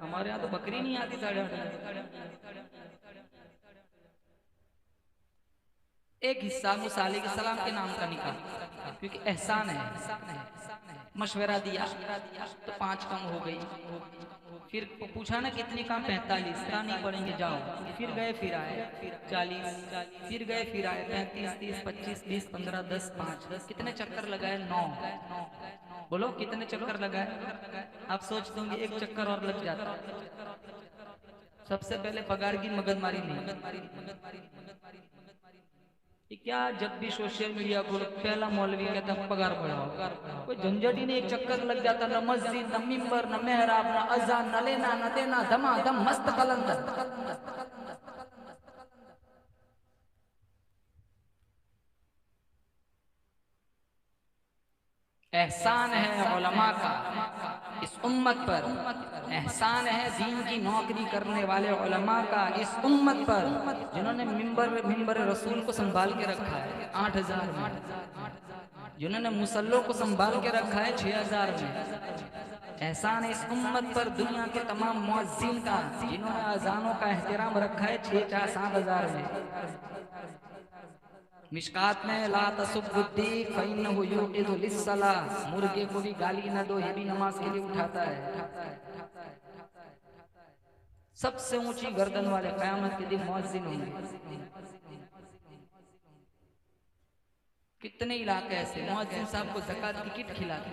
हमारे यहाँ तो बकरी नहीं आती 8,500। एक हिस्सा मूसा अलैहिस्सलाम के नाम का निकाल, क्योंकि एहसान है। मशवरा दिया तो 5 कम हो गई। फिर पूछा ना कितनी कम? 45 का नहीं पढ़ेंगे, जाओ। फिर गए फिर आए 40, फिर गए फिर आए 35, 30, 25, 20, 15, 10, 5। कितने चक्कर लगाए? 9। बोलो कितने चक्कर लगाए? आप सोच दोगे एक चक्कर और लग जाता। सबसे पहले पगार की मगजमारी नहीं। क्या जब भी सोशल मीडिया को पहला मौलवी कहता पगार बढ़ाओ, कोई झंझट ही नहीं, एक चक्कर लग जाता। न मस्जिद, न मिंबर, न मेहराब, न अजान, न लेना न देना, धमाधम मस्त कलंदर। एहसान है उलमा का इस उम्मत पर, एहसान है दीन की नौकरी करने वाले उलमा का इस उम्मत पर, जिन्होंने मिंबर रसूल को संभाल के रखा है 8,000 में, जिन्होंने मुसल्लों को संभाल के रखा है 6,000 में। एहसान है इस उम्मत पर दुनिया के तमाम मुअज्जिन का, जिन्होंने अजानों का एहतराम रखा है 6-7,000 में। मिशकात में ला तसुब्बुद्दी फइन्नहु युक़िदु लिस्सलाह, मुर्गे को भी गाली न दो, ये भी नमाज के लिए उठाता है। सबसे ऊंची गर्दन वाले क़यामत के दिन मुअज्जिन होंगे। कितने इलाके ऐसे मुअज्जिन साहब को ज़कात की किट खिलाते,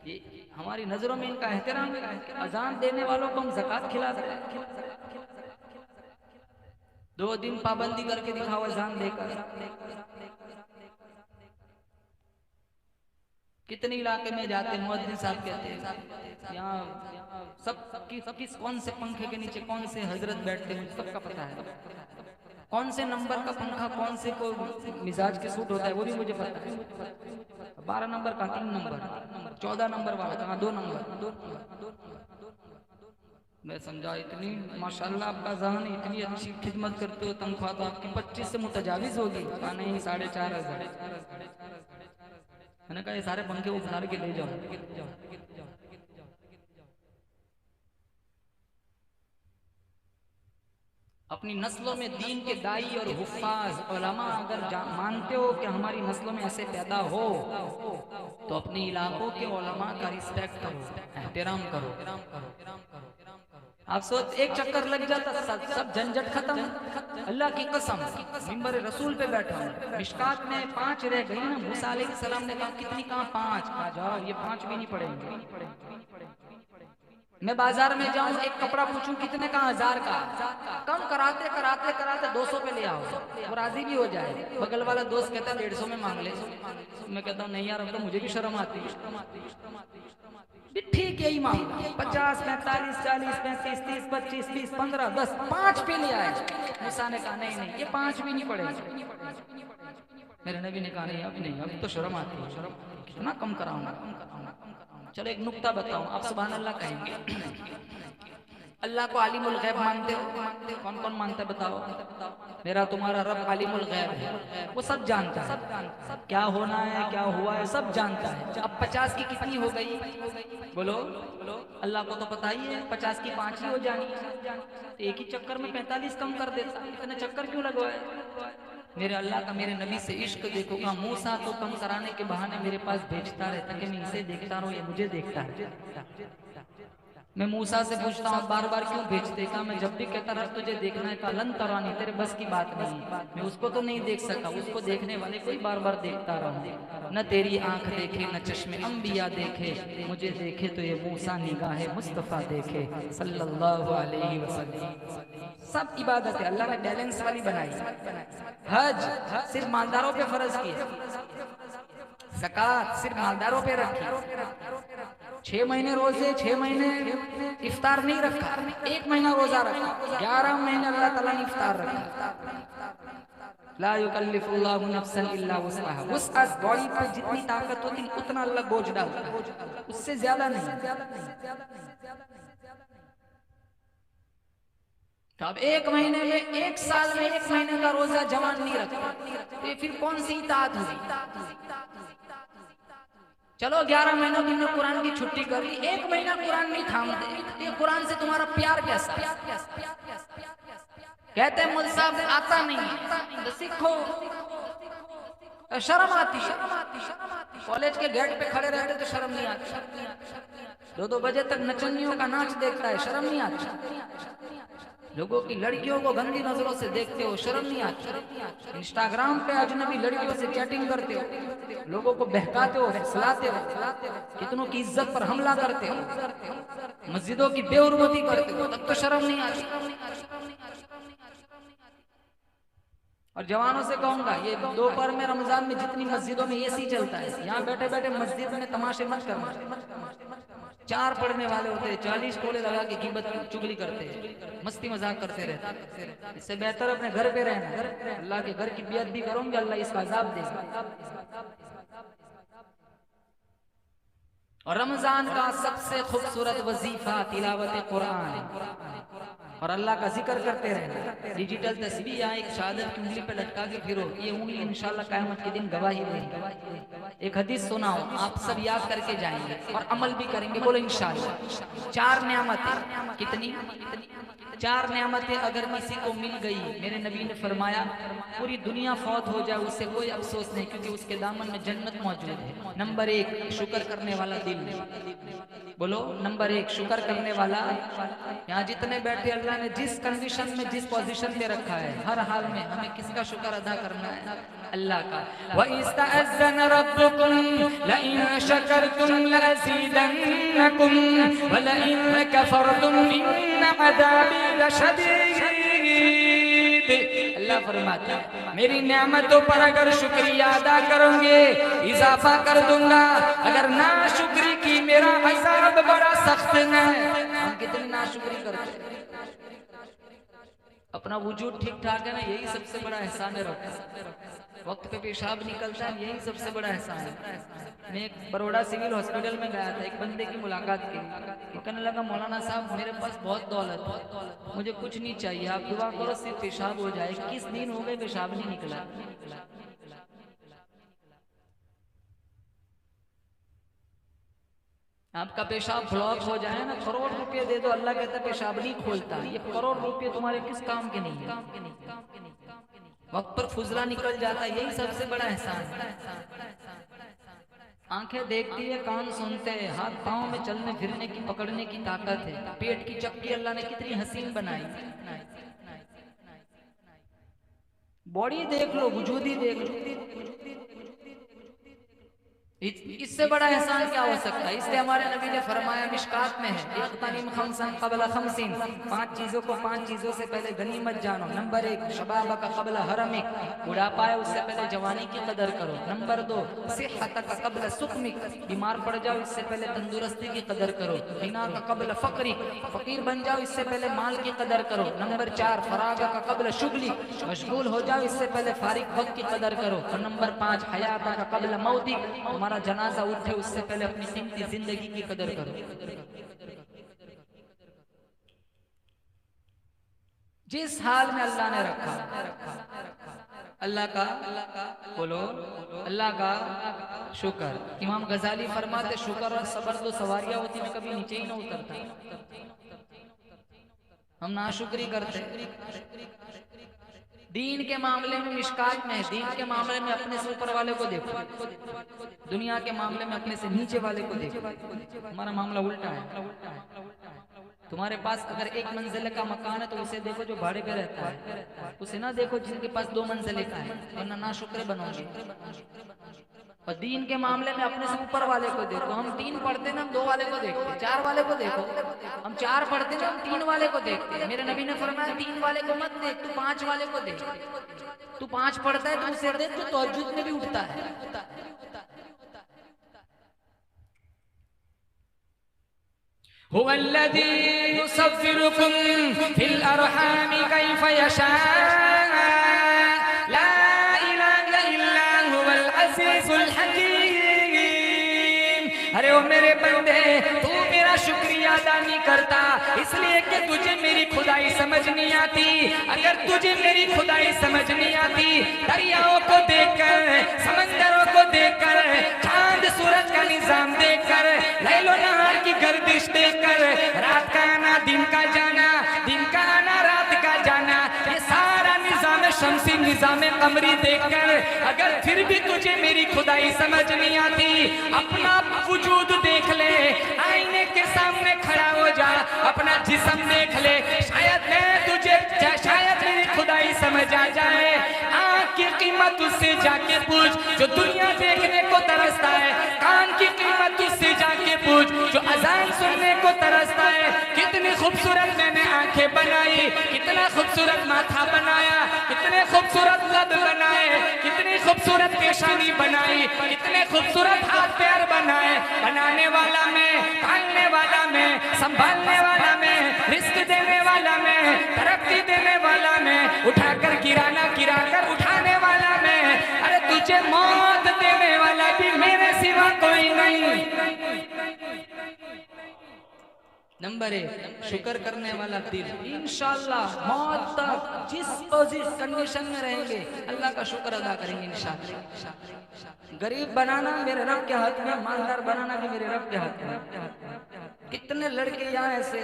ये हमारी नजरों में इनका एहतराम है। अजान देने वालों को हम ज़कात खिलाते हैं। 2 दिन पाबंदी करके दिखाओ अजान देकर। कितने इलाके में जाते मुअज्जिन साहब कहते हैं यहाँ सब कौन से पंखे के नीचे कौन से हजरत बैठते हैं, मुझे सबका पता है। कौन से नंबर का पंखा कौन से को मिजाज के सूट होता है वो भी मुझे पता है। 12 नंबर का 3 नंबर, 14 नंबर वाला कहाँ 2 नंबर। मैं समझा इतनी माशाल्लाह आपका जहन, इतनी अच्छी खिदमत करते हो, तनख्वाह तो आपकी 25 से मुतजाविज होगी। कहा नहीं 4,500। मैंने कहा ये सारे पंखे उतार के ले जाओ। अपनी नस्लों में दीन के दाई और हुफ्फाज उलमा अगर मानते हो कि हमारी नस्लों में ऐसे पैदा हो तो अपने इलाकों के उलमा का रिस्पेक्ट करो, एहतराम करो। आप सोच एक चक्कर लग जाता सब झंझट खत्म। अल्लाह की कसम मिंबर रसूल पे बैठा हूँ, मिशकात में 5 रह गई ना। मूसा अलैहिस्सलाम ने कहा कितनी, कहा 5। कहा जाओ ये 5 भी नहीं पड़ेंगे। मैं बाजार में जाऊं एक कपड़ा पूछूं कितने का, 1000 का, कम कराते कराते कराते 200 पे ले आओ, वो राजी भी हो जाए। बगल वाला दोस्त कहता है 150 में मांग ले। मैं कहता हूँ नहीं यार अब तो मुझे भी शर्म आती है। ठीक यही मांगा 50, 45, 40, 35, 30, 25, 30, 15, 10, 5 पे ले आए। मूसा ने कहा नहीं नहीं ये 5 भी नहीं पड़ेगा। मेरे नबी ने कहा नहीं अब नहीं, अब तो शर्म आती है, कितना कम कराऊंगा। चलो एक नुक्ता बताऊं, आप सुभान अल्लाह कहेंगे। अल्लाह को आलिमुल गैब मानते हो? कौन कौन मानता है बताओ? मेरा तुम्हारा रब आलिमुल गैब है, वो सब जानता है, क्या होना है क्या हुआ है सब जानता है। अब 50 की कितनी हो गई बोलो? अल्लाह को तो पता ही है 50 की 5 ही हो जानी। तो एक ही चक्कर में 45 कम कर देता, इतने चक्कर क्यों लगवाए? मेरे अल्लाह का मेरे नबी से इश्क देखो। कहा मूसा को कम कराने के बहाने मेरे पास भेजता रहता कि मैं इसे देखता रहूं, ये मुझे देखता है। मैं मूसा से पूछता हूँ बार बार क्यों भेजते? कहा मैं जब भी कहता रहा तुझे देखना है, लन तरानी तेरे बस की बात नहीं, मैं उसको तो नहीं देख सका, उसको देखने वाले को ही बार बार देखता रहा। न तेरी आंख देखे न चश्मे अंबिया देखे, मुझे देखे तो ये मूसा निगाहे मुस्तफा देखे सल्लल्लाहु अलैहि वसल्लम। सब इबादत है अल्लाह ने बैलेंस वाली बनाई। हज सिर्फ मालदारों पे फर्ज किया, ज़कात सिर्फ मालदारों पे रखी, 6 महीने रोजे, 6 महीने इफ्तार नहीं रखा, 1 महीना रोजा रखा, 11 महीने अल्लाह ताला ने इफ्तार रखा। ला युकल्लिफुल्लाहु नफ्सन इल्ला वुसअहा, वुसअ बॉडी पर जितनी ताकत होती है उतना अल्लाह बोझ डालता है, उससे ज्यादा नहीं। तो अब 1 महीने में 1 साल में 1 महीने का रोजा जवान नहीं रखा तो फिर कौन सी इताअत हुई? चलो 11 महीनों की हमने कुरान की छुट्टी कर ली, 1 महीना कुरान नहीं थामते, ये कुरान से तुम्हारा प्यार कैसा? कहते हैं मुझ साहब आता नहीं तो सीखो, शर्म आती है। कॉलेज के गेट पे खड़े रहते तो शर्म नहीं आती, 2-2 बजे तक नचनियों का नाच देखता है, शर्म नहीं आती। लोगों की लड़कियों को गंदी नजरों से देखते हो, शर्म नहीं आती। इंस्टाग्राम पे अजनबी लड़कियों से चैटिंग करते हो, लोगों को बहकाते हो, फुसलाते हो, कितनों की इज्जत पर हमला करते हो, मस्जिदों की बेहुरमती करते हो, तब तो शर्म नहीं आती। और जवानों से कहूंगा ये दोपहर में रमजान में जितनी मस्जिदों में एसी चलता है, यहाँ बैठे बैठे मस्जिद में तमाशे मत करना। 4 पढ़ने वाले होते हैं, 40 टोले लगा के गिबत चुगली करते हैं, मस्ती मजाक करते रहते हैं। इससे बेहतर अपने घर पे रहना, अल्लाह के घर की बेअदबी करोगे अल्लाह इसका अजाब देगा। और रमजान का सबसे खूबसूरत वजीफा तिलावत कुरान और अल्लाह का जिक्र करते रहना। डिजिटल तस्बीह या एक शहादत की उंगली पे लटका के फिरो, ये उंगली इंशाल्लाह क़यामत के दिन गवाही देगी। एक हदीस सुनाओ, आप सब याद करके जाएंगे और अमल भी करेंगे, बोलो इंशाल्लाह। 4 नेमतें, कितनी? 4 नेमतें अगर किसी को मिल गई, मेरे नबी ने फरमाया पूरी दुनिया फौत हो जाए उससे कोई अफसोस नहीं, क्योंकि उसके दामन में जन्नत मौजूद है। नंबर 1 शुक्र करने वाला दिल, बोलो नंबर 1 शुक्र करने वाला। यहाँ जितने बैठे अल्लाह ने जिस कंडीशन में जिस पोजीशन पे रखा है, हर हाल में हमें किसका शुक्र अदा करना है? अल्लाह का। व इस्तअज़्ज़न रब्बुकुम लइन शकरतुम लअज़ीदन्नकुम व लइन कफरतुम इन्न अज़ाबी लशदीद। अल्लाह फरमाता है मेरी नेमतों पर अगर शुक्रिया अदा करोगे इजाफा कर दूंगा, अगर ना शुक्री की मेरा अज़ाब बड़ा सख्त है। हम कितनी नाशुक्री करते हैं। अपना वजूद ठीक ठाक है ना, यही सबसे बड़ा एहसान है रब। वक्त पे पेशाब निकलता है, यही सबसे बड़ा एहसान है। मैं एक बड़ौदा सिविल हॉस्पिटल में गया था, एक बंदे की मुलाकात की। वो कहने लगा मौलाना साहब मेरे पास बहुत दौलत है, मुझे कुछ नहीं चाहिए, आप दुआ करो सिर्फ पेशाब हो जाए। 21 दिन हो गए पेशाब नहीं निकला। आपका पेशाब ब्लॉक हो जाए ना, करोड़ रुपए दे दो, अल्लाह कहता है पेशाब नहीं खोलता। ये करोड़ रुपए तुम्हारे किस काम के नहीं है। वक्त पर फुजला निकल जाता है, यही सबसे बड़ा एहसान है। आंखें देखती है, कान सुनते हैं, हाथ पांव में चलने फिरने की पकड़ने की ताकत है। पेट की चक्की अल्लाह ने कितनी हसीन बनाई। बॉडी देख लो, वजूद ही देख लो, इससे बड़ा एहसान क्या हो सकता है। इसलिए हमारे नबी ने फरमाया, मिशकात में है, इख्तनिम खमसन क़ब्ल खमसिन, 5 चीजों को 5 चीजों से पहले गनीमत जानो। नंबर 1 शबाबक क़ब्ल हरमिक, बुढ़ापा है उससे पहले जवानी की कदर करो। नंबर 2 सिहतक क़ब्ल सुक़मिक, बीमार पड़ जाओ इससे पहले तंदुरुस्ती की कदर करो। ग़िनाक क़ब्ल फ़क़रिक, फ़कीर बन जाओ इससे पहले माल की कदर करो। नंबर 4 फ़राग़क क़ब्ल शुग़लिक, मशगूल हो जाओ इससे पहले फारिग वक्त की कदर करो। और नंबर 5 हयातक क़ब्ल मौतिक, हमारा जनाजा उठे उससे पहले अपनी कीमती जिंदगी की कदर करो। जिस हाल में अल्लाह ने रखा, अल्लाह का बोलो, अल्लाह का शुक्र। इमाम गजाली फरमाते, शुक्र और सबर दो सवारियां होती, मैं कभी नीचे ही ना उतरता। हम नाशुक्री करते। दीन के मामले में मिशकात में, दीन के मामले में अपने से ऊपर वाले को देखो, दुनिया के मामले में अपने से नीचे वाले को देखो। हमारा मामला उल्टा है। तुम्हारे पास अगर 1 मंजिल का मकान है तो उसे देखो जो भाड़े पे रहता है, उसे ना देखो जिनके पास 2 मंजिल का है, वरना नाशुक्र बनोगे। और दीन के मामले में अपने से ऊपर वाले को देखो। हम 3 पढ़ते ना, हम 2 वाले को देखते। 4 वाले को देखो, हम 4 पढ़ते ना, हम 3 वाले को देखते। मेरे नबी ने फरमाया 3 वाले को मत देख, तू 5 वाले को देख। तू 5 पढ़ता है तो उसे देख, तू तहज्जुद में भी उठता है। हुवल्लज़ी युसव्विरुकुम फिल अरहामि कैफ़ यशा, ला इलाहा इल्ला हुवल अज़ीज़ुल हकीम। अरे ओ मेरे बंदे, तू मेरा शुक्रिया अदा नहीं करता इसलिए कि तुझे मेरी खुदाई समझ नहीं आती। अगर तुझे मेरी खुदाई समझ नहीं आती, दरियाओं को देखकर, समंदरों को देखकर, चांद सूरज का निजाम देखकर, लैलो नहार की गर्दिश देखकर, रात का आना दिन का जाना, दिन का आना रात का जाना, ये सारा निजाम शमसी निजाम कमरी देखकर अगर फिर भी तुझे मेरी खुदाई समझ नहीं आती, अपना वजूद देख ले, आईने के सामने खड़ा हो जा, अपना जिस्म देख ले, शायद मैं तुझे, शायद मेरी खुदाई समझ आ जाए। आँख की कीमत उससे जाके पूछ जो दुनिया देखने को तरसता है, कान की कीमत उससे जाके पूछ जो अजान सुनने को तरसता है। कितनी खूबसूरत मैंने आंखें बनाई, कितना खूबसूरत माथा बनाया, कितने खूबसूरत लब बनाए, कितनी खूबसूरत पेशानी बनाई, कितने खूबसूरत हाथ पैर बनाए। बनाने वाला मैं, पालने वाला मैं, संभालने वाला मैं, रिस्क देने वाला मैं, तरक्की देने वाला मैं, उठाकर गिराना गिराकर उठाने वाला मैं। अरे तुझे मौत देने वाला भी मेरे सिवा कोई नहीं। नंबर 1 शुक्र करने वाला दिल। इंशाअल्लाह मौत तक जिस कंडीशन में रहेंगे अल्लाह का शुक्र अदा करेंगे इंशाअल्लाह। गरीब बनाना मेरे रब के हाथ में, मालदार बनाना भी मेरे रब के हाथ में। कितने लड़के यहाँ ऐसे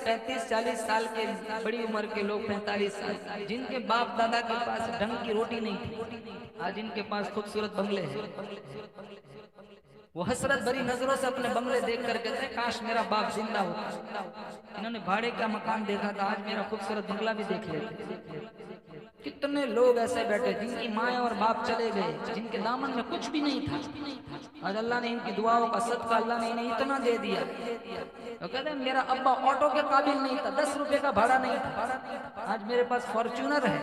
35-40 साल के, बड़ी उम्र के लोग 45 साल, जिनके बाप दादा के पास ढंग की रोटी नहीं थी, आज इनके पास खूबसूरत बंगले हैं। वो हसरत भरी नजरों से अपने बंगले देख कर कहते हैं काश मेरा बाप जिंदा होता। इन्होंने भाड़े का मकान देखा था, आज मेरा खूबसूरत बंगला भी देख लेते। कितने लोग ऐसे बैठे जिनकी माँ और बाप चले गए, जिनके दामन में कुछ भी नहीं था, आज अल्लाह ने इनकी दुआओं का सदका अल्लाह ने इन्हें इतना दे दिया। तो कहते हैं मेरा अब्बा ऑटो के काबिल नहीं था, 10 रुपए का भाड़ा नहीं था, आज मेरे पास फॉर्च्यूनर है।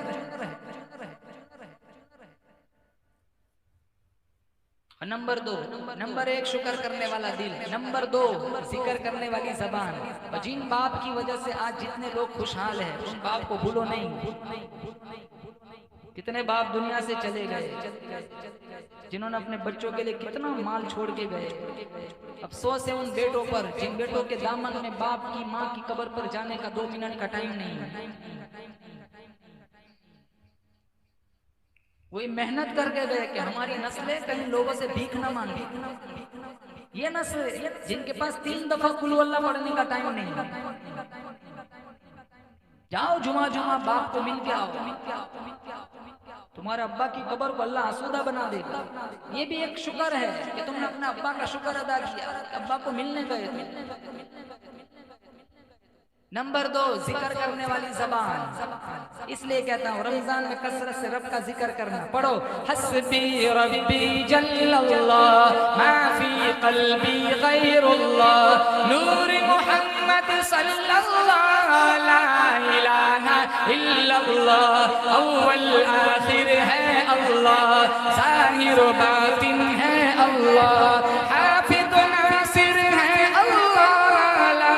और नंबर 2, नंबर 1 शुक्र करने वाला दिल, नंबर 2 जिक्र करने वाली जबान। और जिन बाप की वजह से आज जितने लोग खुशहाल हैं, उन बाप को भूलो नहीं। कितने बाप दुनिया से चले गए जिन्होंने अपने बच्चों के लिए कितना माल छोड़ के गए। अफसोस है उन बेटों पर जिन बेटों के दामन में बाप की माँ की कब्र पर जाने का 2 मिनट का टाइम नहीं है। वही मेहनत करके गए कि हमारी नस्लें कहीं लोगों से भीख न मांगे। ये नस्ल जिनके पास 3 दफा कुल वल्लाह पढ़ने का टाइम नहीं है। जाओ जुमा बाप को मिल के आओ, तुम्हारे अब्बा की कब्र को अल्लाह आसूदा बना देगा। ये भी एक शुक्र है कि तुमने अपने अब्बा का शुक्र अदा किया, अब्बा को मिलने गए। नंबर 2 जिक्र करने वाली जबान। इसलिए कहता हूँ रमजान में कसरत से रब का जिक्र करना। पढ़ो हस्बी रब्बी जल्लल्लाह मा फी क़ल्बी गैरुल्लाह नूर मोहम्मद सल्लल्लाहु ला इलाहा इल्लल्लाह अव्वल आखिर है अल्लाह ज़ाहिर बातिन है अल्लाह हाफिज़ नासिर है अल्लाह ला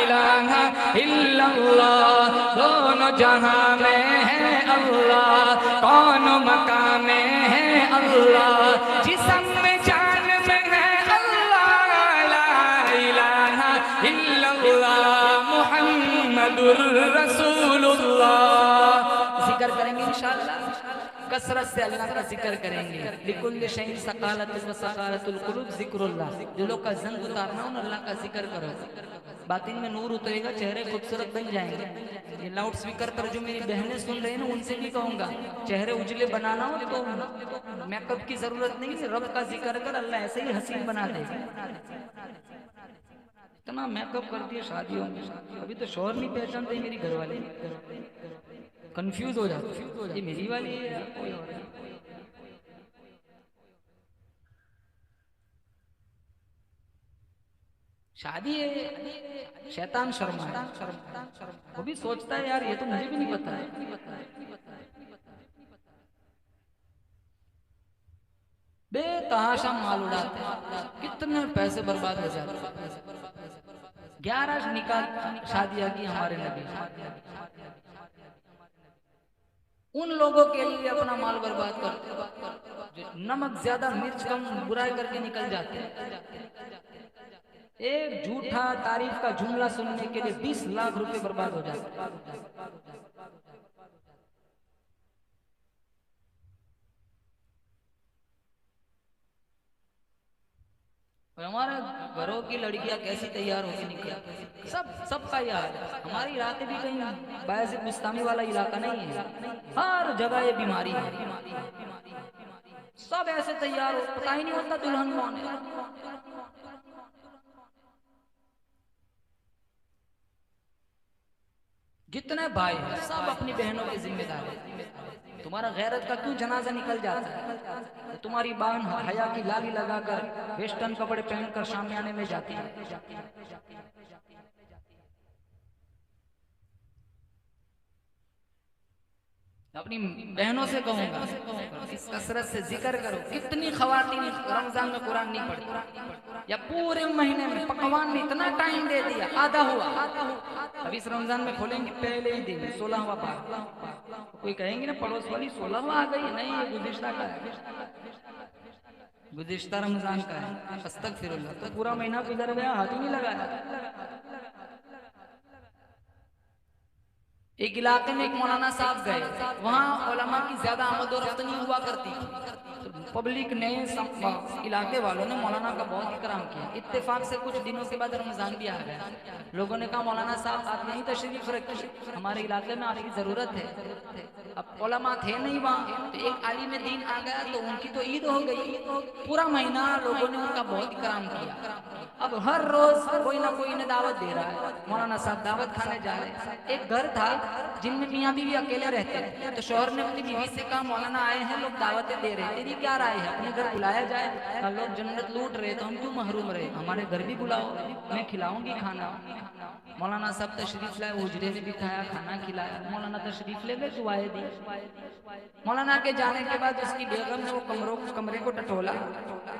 इलाहा इल्लल्लाह दोनों जहां में है अल्लाह कौन मकाम में है अल्लाह जिस्म में जान में है अल्लाह ला इलाहा इल्लल्लाह मुहम्मदुर रसूलुल्लाह। जिक्र करेंगे इंशाअल्लाह, कसरत से अल्लाह का जिक्र करेंगे। लिकुल्लि शैइन सकालतुन व सकालतुल कुलूब जिक्रुल्लाह। दिलों का जंग उतारना हो, अल्लाह का जिक्र करो, बातिन में नूर उतरेगा, चेहरे खूबसूरत बन जाएंगे। ये लाउड स्पीकर पर जो मेरी बहनें सुन रही हैं ना, उनसे भी कहूंगा चेहरे उजले बनाना हो तो मेकअप की जरूरत नहीं है, रब का जिक्र कर, अल्लाह ऐसे ही हसीन बना देगा। इतना मेकअप करती है शादियों में, अभी तो शोहर नहीं पहचानते मेरी घरवाली, कंफ्यूज हो जाते ये मेरी वाली है या कोई और है। शादी है, शैतान शर्मा है, वो भी सोचता है यार ये तो मुझे भी नहीं पता है। बेतहाशा माल उड़ाते हैं, कितने पैसे बर्बाद हो जाते हैं। 11 निकाह शादियां की हमारे नबी। उन लोगों के लिए अपना माल बर्बाद करते जो नमक ज्यादा मिर्च कम बुराई करके निकल जाते हैं। एक झूठा तारीफ का जुमला सुनने के लिए 20 लाख रुपए बर्बाद हो जाते हैं। और हमारे घरों की लड़कियां कैसी तैयार होकर निकलती, सबका यार। हमारी इलाके भी कहीं बायस मुस्तामी वाला इलाका नहीं है, हर जगह ये बीमारी है। सब ऐसे तैयार हो, पता ही नहीं होता दुल्हन कौन है। जितने भाई हैं सब अपनी बहनों के जिम्मेदार हैं। तुम्हारा गैरत का क्यों जनाजा निकल जाता है? तुम्हारी बहन हया की लाली लगाकर वेस्टर्न कपड़े पहनकर शामियाने में जाती है। अपनी बहनों से कहूंगा इस कसरत से जिक्र करो। कितनी खवातीन रमजान में कुरान नहीं पढ़ी, या पूरे महीने में पकवान में इतना टाइम दे दिया, आधा हुआ। अब इस रमजान में खोलेंगे पहले ही दिन 16वां पारा। कोई कहेंगे ना पड़ोस वाली 16वां आ गई, नहीं ये गुज़िश्ता का है, गुज़िश्ता रमजान का है। अस्तगफिरुल्लाह, तो पूरा महीना गुजर गया, हाथ ही नहीं लगाया। एक इलाके में एक मौलाना साहब गए, वहाँ उलमा की ज्यादा आमद और रफ्त नहीं हुआ करती थी। पब्लिक ने, इलाके वालों ने मौलाना का बहुत इकराम किया। इत्तेफाक से कुछ दिनों के बाद रमजान भी आ गया। लोगों ने कहा मौलाना साहब आप यहीं तशरीफ रखिए, हमारे इलाके में आपकी जरूरत है। अब उलमा थे नहीं वहाँ, तो एक आलिम दीन आ गया तो उनकी तो ईद हो गई। पूरा महीना लोगों ने उनका बहुत इकराम किया। अब हर रोज कोई ना कोई ने दावत दे रहा है, मौलाना साहब दावत खाने जा रहे हैं। एक घर था जिनमें मियाँ बीवी अकेले रहते हैं, तो शौहर ने अपनी बीवी से कहा मौलाना आए हैं, लोग दावतें दे रहे हैं, तेरी क्या राय है, अपने घर बुलाया जाए? लोग जन्नत लूट रहे तो हम क्यों महरूम रहे? हमारे घर भी बुलाओ, मैं खिलाऊंगी खाना। मौलाना साहब तशरीफ लाए, हुजरे में बिठाया, खाना खिलाया। मौलाना तशरीफ ले गए, दुआएं दी। मौलाना के जाने के बाद उसकी बेगम ने वो कमरे को टटोला,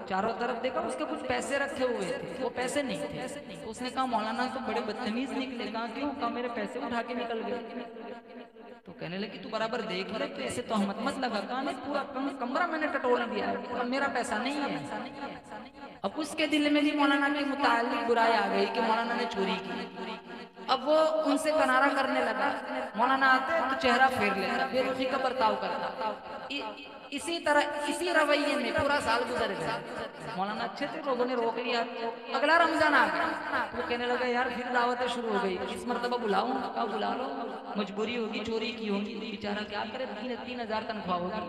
चारों तरफ देखा, उसके कुछ पैसे रखे हुए थे, वो पैसे नहीं थे। तो उसने कहा मौलाना तो बड़े बदतमीज निकले। कहा क्यों? कहा मेरे पैसे उठा के निकल गए। तो कहने लगी तू बराबर देख ले, पैसे तो हम मत लगा। कहा नहीं, पूरा कमरा मैंने टटोल दिया, मेरा पैसा नहीं है। अब उसके दिल में भी मौलाना के मुताल्लिक बुराई आ गई कि मौलाना ने चोरी की। अब वो उनसे किनारा करने लगा। मौलाना आते तो चेहरा फेर लेता, बेरुखी का बर्ताव करता। इसी तरह इसी रवैये में पूरा साल गुजर गया। मौलाना अच्छे थे, लोगों ने रोक लिया। अगला रमजान आ गया, वो कहने लगा यार फिर दावतें शुरू हो गई, इस मरतबा बुलाऊं? कहा बुला लो, मजबूरी होगी, चोरी की होगी, बेचारा क्या करे, 3,000 तनख्वाह होगी।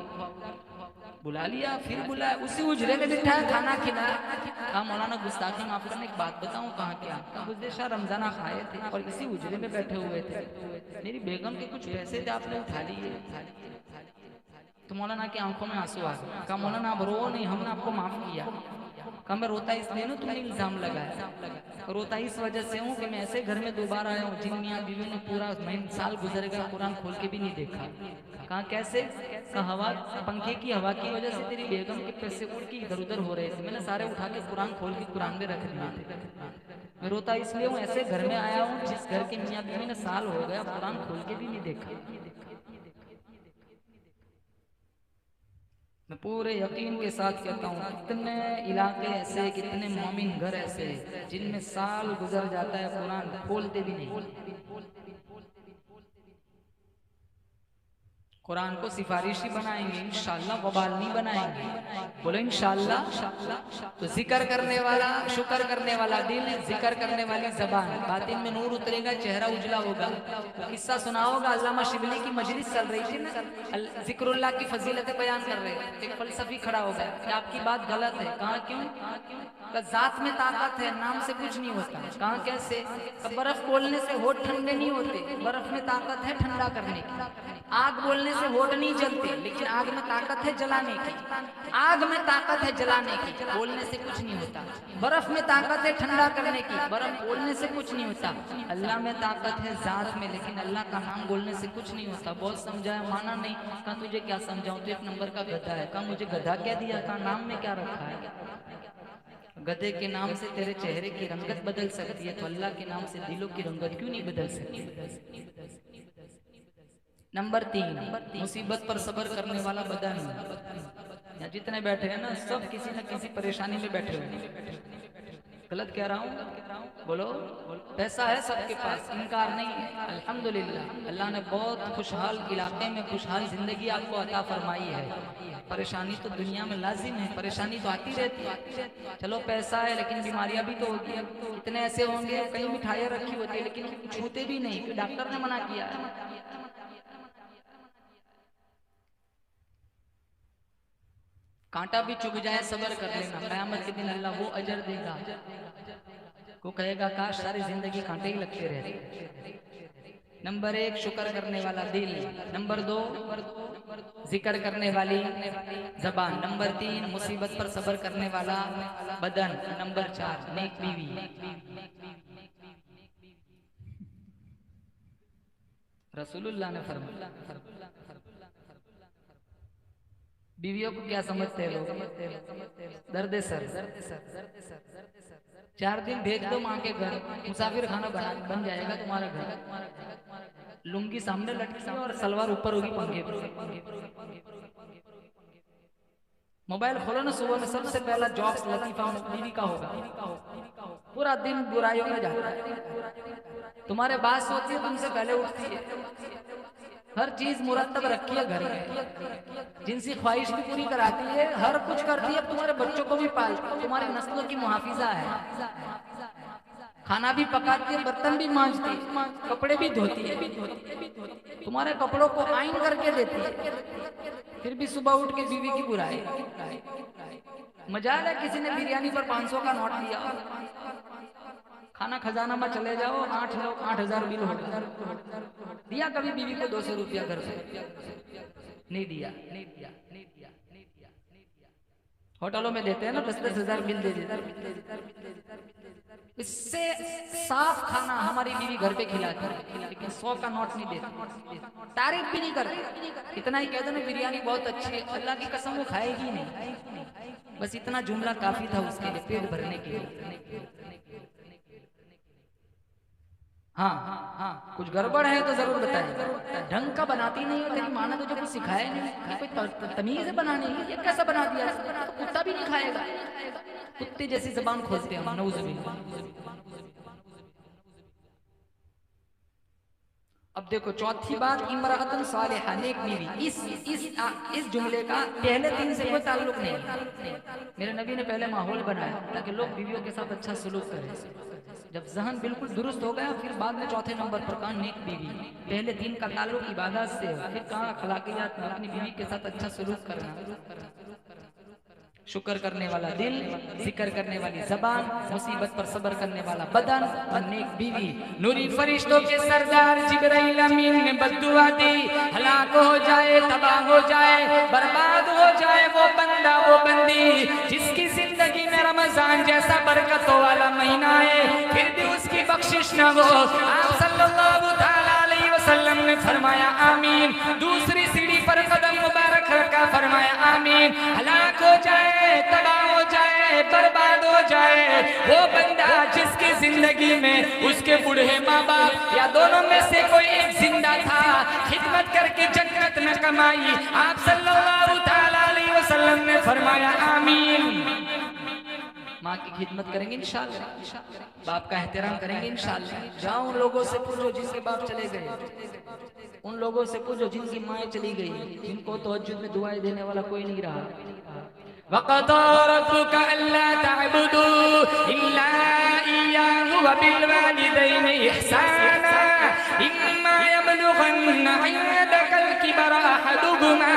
बुला लिया, फिर बुलाया, उसी उजरे में बिठाया, खाना खिलाया। कहा मौलाना गुस्ताखी माफ करने, एक बात बताऊं, कहाँ क्या? कहा गुज़िश्ता शाह रमजाना खाए थे और इसी उजरे में बैठे हुए थे, मेरी बेगम के कुछ पैसे थे, आपने उठा लिए। तो मौलाना की आंखों में आंसू आ गए। कहा मौलाना आप रो नहीं, हमने आपको माफ किया। कहा मैं रोता इसलिए ना, तुमने इल्जाम लगाया, रोता इस वजह से हूँ कि मैं ऐसे घर में दोबारा आया हूँ जिन मियाँ बीवी ने पूरा साल गुजर गया, कुरान खोल के भी नहीं देखा। कहा कैसे? कहा हवा, पंखे की हवा की वजह से तेरी बेगम के पैसे उड़ के इधर उधर हो रहे थे, मैंने सारे उठा के कुरान खोल के कुरान में रख दिए थे। मैं रोता इसलिए हूँ, ऐसे घर में आया हूँ जिस घर के मियाँ बीवी ने साल हो गया कुरान खोल के भी नहीं देखा। मैं पूरे यकीन के साथ कहता हूँ, कितने इलाके ऐसे, कितने मोमिन घर ऐसे जिनमें साल गुजर जाता है कुरान खोलते भी नहीं। कुरान को सिफारिशी बनाएंगे इंशाअल्लाह, वबाल नहीं बनाएंगे। बोलो इंशाअल्लाह। तो जिक्र करने वाला, शुक्र करने वाला दिल, जिक्र करने वाली जबान, बातिन में नूर उतरेगा, चेहरा उजला होगा। तो किस्सा सुना होगा, अल्लामा शिबली की मजलिस चल रही थी ना, जिक्रुल्लाह की फजीलतें बयान कर रहे थे। एक फलसफी खड़ा हो गया कि आपकी बात गलत है। कहा क्यों? जात में ताकत है, नाम से कुछ नहीं होता। कहा कैसे? बर्फ बोलने से होठ ठंडे नहीं होते, बर्फ में ताकत है ठंडा करने की। आग बोलने से होठ नहीं जलते, लेकिन आग में ताकत है जलाने की। आग में ताकत है जलाने की, बोलने से कुछ नहीं होता। बर्फ में ताकत है ठंडा करने की, बर्फ बोलने से कुछ नहीं होता। अल्लाह में ताकत है जात में, लेकिन अल्लाह का नाम बोलने से कुछ नहीं होता। बहुत समझाया, माना नहीं। कहा तुझे क्या समझाऊं, तो 1 नंबर का गधा है। कहा मुझे गधा क्या दिया? कहा नाम में क्या रखा है? गधे के नाम से तेरे चेहरे की रंगत बदल सकती है, तो अल्लाह के नाम से दिलों की रंगत क्यों नहीं बदल सकती? नंबर 3, मुसीबत पर सब्र करने वाला बदन। या जितने बैठे हैं ना, सब किसी न किसी परेशानी में बैठे हुए हैं। गलत कह रहा हूँ? बोलो। पैसा है सबके पास, इनकार नहीं है, अल्हम्दुलिल्लाह। अल्लाह ने बहुत खुशहाल इलाके में खुशहाल जिंदगी आपको अता फरमाई है। परेशानी तो दुनिया में लाजिम है, परेशानी तो आती रहती है। चलो पैसा है, लेकिन बीमारियां भी तो होती है। इतने ऐसे होंगे, कहीं मिठाइयाँ रखी होती है लेकिन छूते भी नहीं, डॉक्टर ने मना किया है। कांटा भी चुभ जाए सब्र कर लेना, क़यामत के दिन अल्लाह वो अजर देगा। को कहेगा काश सारी जिंदगी कांटे ही लगते रहते। नंबर 1, शुक्र करने वाला दिल। नंबर 2, जिक्र करने वाली जबान। नंबर 3, मुसीबत पर सब्र करने वाला बदन। नंबर 4, नेक बीवी। रसूलुल्लाह ने फरमाया। बीवियों को क्या समझते हैं लोग? दर्द सर। 4 दिन भेज दो माँ के घर, मुसाफिर खाना बन जाएगा तुम्हारा घर। लुंगी सामने लटकी और सलवार ऊपर होगी पंखे पे। मोबाइल खोलो ना, सुबह में सबसे पहला जॉब्स लतीफा बीवी का होगा। पूरा दिन बुराइयों में जाता है। तुम्हारे बात सोती है, तुमसे पहले उठती है। हर चीज मुरतब रखी है घर में, जिनसी ख्वाहिश भी पूरी कराती है, हर कुछ करती है। तुम्हारे बच्चों को भी पालती है, तुम्हारी नस्लों की मुहाफिजा है। खाना भी पकाती है, बर्तन भी मांजती है, कपड़े भी धोती है, तुम्हारे कपड़ों को आयन करके देती है। फिर भी सुबह उठ के बीवी की बुराई। मजाल है किसी ने बिरयानी पर 500 का नोट दिया, खाना खजाना में चले जाओ, 8 लोग 8000 बिल हो गया। दिया कभी बीवी को 200 रुपया घर से? नहीं दिया। होटलों में देते हैं ना 10-10 हजार बिल दे देते। इससे साफ खाना हमारी बीवी घर पे खिलाती है, लेकिन 100 का नोट नहीं देती, तारीफ भी नहीं करती। इतना ही कहते ना बिरयानी बहुत अच्छी है, अल्लाह की कसम वो खाएगी नहीं। बस इतना जुमला काफी था उसके लिए, पेट भरने के लिए। हाँ, कुछ गड़बड़ है तो जरूर बताए। ढंग का बनाती नहीं है तेरी माँ ने, तुझे कुछ सिखाया नहीं, कोई तमीज है बनाने की, ये कैसा बना दिया? तो कुत्ता भी नहीं खाएगा। कुत्ते जैसी जबान खोलते हैं हम, नऊजुबिल्लाह। अब देखो चौथी बात, इमरातन सालिहा, नेक बीवी। इस जुमले का पहले 3 से कोई ताल्लुक नहीं। मेरे नबी ने पहले माहौल बनाया ताकि लोग बीवियों के साथ अच्छा सलूक करें। जब जहन बिल्कुल दुरुस्त हो गया, फिर बाद में चौथे नंबर पर कहा नेक बीवी। पहले 3 का ताल्लुक इबादत से, फिर कहा अखलाकियात में अपनी बीवी के साथ अच्छा सलूक करना। शुक्र करने वाला दिल, जिक्र करने वाली जबान, मुसीबत पर सब्र करने वाला बदन और नेक बीवी। नूरी फरिश्तों के सरदार जिब्राइल अमीन ने बद्दुआ दी, हलाक हो जाए, तबाह हो जाए, बर्बाद हो जाए वो बंदा वो बंदी जिसकी जिंदगी में रमजान जैसा बरकतों वाला महीना है, फिर भी उसकी बख्शिश न हो। आप सल्लल्लाहु तआला अलैहि वसल्लम ने फरमाया आमीन। दूसरी सीढ़ी पर कदम मुबारक रखा, फरमाया आमीन। हलाक हो जाए, तबाह हो जाए, बर्बाद हो जाए वो बंदा जिसकी जिंदगी में उसके बूढ़े माँ बाप या दोनों में से कोई एक जिंदा था, खिदमत करके जन्नत में कमाई। आप सल्लल्लाहु तआला अलैहि वसल्लम ने फरमाया आमीन। माँ की खिदमत करेंगे इंशाअल्लाह, बाप का एहतराम करेंगे इंशाअल्लाह। जाओ उन लोगों से पूछो जिनके बाप चले गए, उन लोगों से पूछो जिनकी माएँ चली गई, जिनको तहज्जुद में दुआएं देने वाला कोई नहीं रहा। वक़ज़ा रब्बुका अल्ला तअबुदू इल्ला इय्याहु व बिल वालिदैनि इहसाना इम्मा यबलुगन्ना इंदकल किबरा अहदुहुमा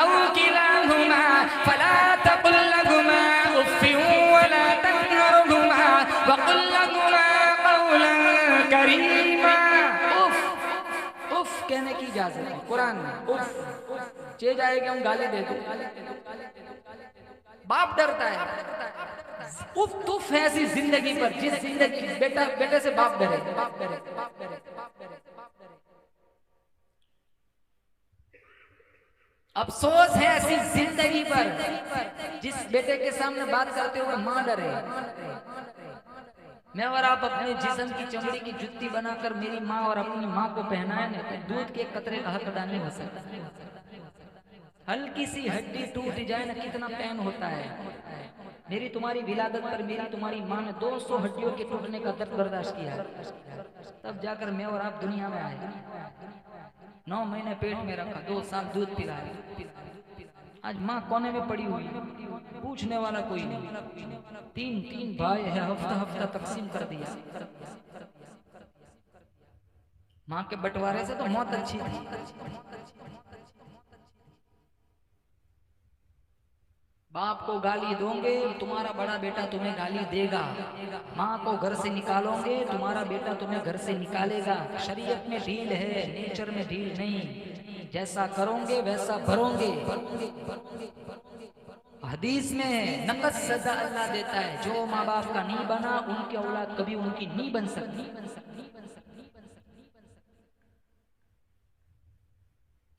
औ किलाहुमा फला तक़ुल लहुमा उफ़्फ़िन व ला तन्हरहुमा व क़ुल लहुमा क़ौलन करीमा। उफ़ कहने की इजाजत है कुरान में। उफ़ चे जाएगा हम गाली देते, बाप डरता है। उफ तुफ है ऐसी जिंदगी पर जिस जिंदगी बेटे से बाप डरे। अफसोस है ऐसी जिंदगी पर जिस बेटे के सामने बात करते हुए माँ डरे। मैं और आप अपने जिस्म की चमड़ी की जुत्ती बनाकर मेरी माँ और अपनी माँ को पहनाए ना, तो दूध के कतरे का हक अदा नहीं हो सकता। हल्की सी हड्डी टूट जाए ना, कितना पैन होता है। मेरी तुम्हारी विलादत पर मेरी तुम्हारी माँ ने 200 हड्डियों के टूटने का दर्द बर्दाश्त किया है, तब जाकर मैं और आप दुनिया में आए। 9 महीने पेट में रखा, 2 साल दूध पिलाया। आज माँ कोने में पड़ी हुई, पूछने वाला कोई नहीं। 3 भाई है, हफ्ता हफ्ता तकसीम कर दिया। माँ के बंटवारे से तो मौत अच्छी थी। बाप को गाली दोगे, तुम्हारा बड़ा बेटा तुम्हें गाली देगा। माँ को घर से निकालोगे, तुम्हारा बेटा तुम्हें घर से निकालेगा। शरीयत में ढील है, नेचर में ढील नहीं। जैसा करोगे वैसा भरोगे। हदीस में नकद सजा अल्लाह देता है, जो माँ बाप का नहीं बना उनकी औलाद कभी उनकी नहीं बन सकती।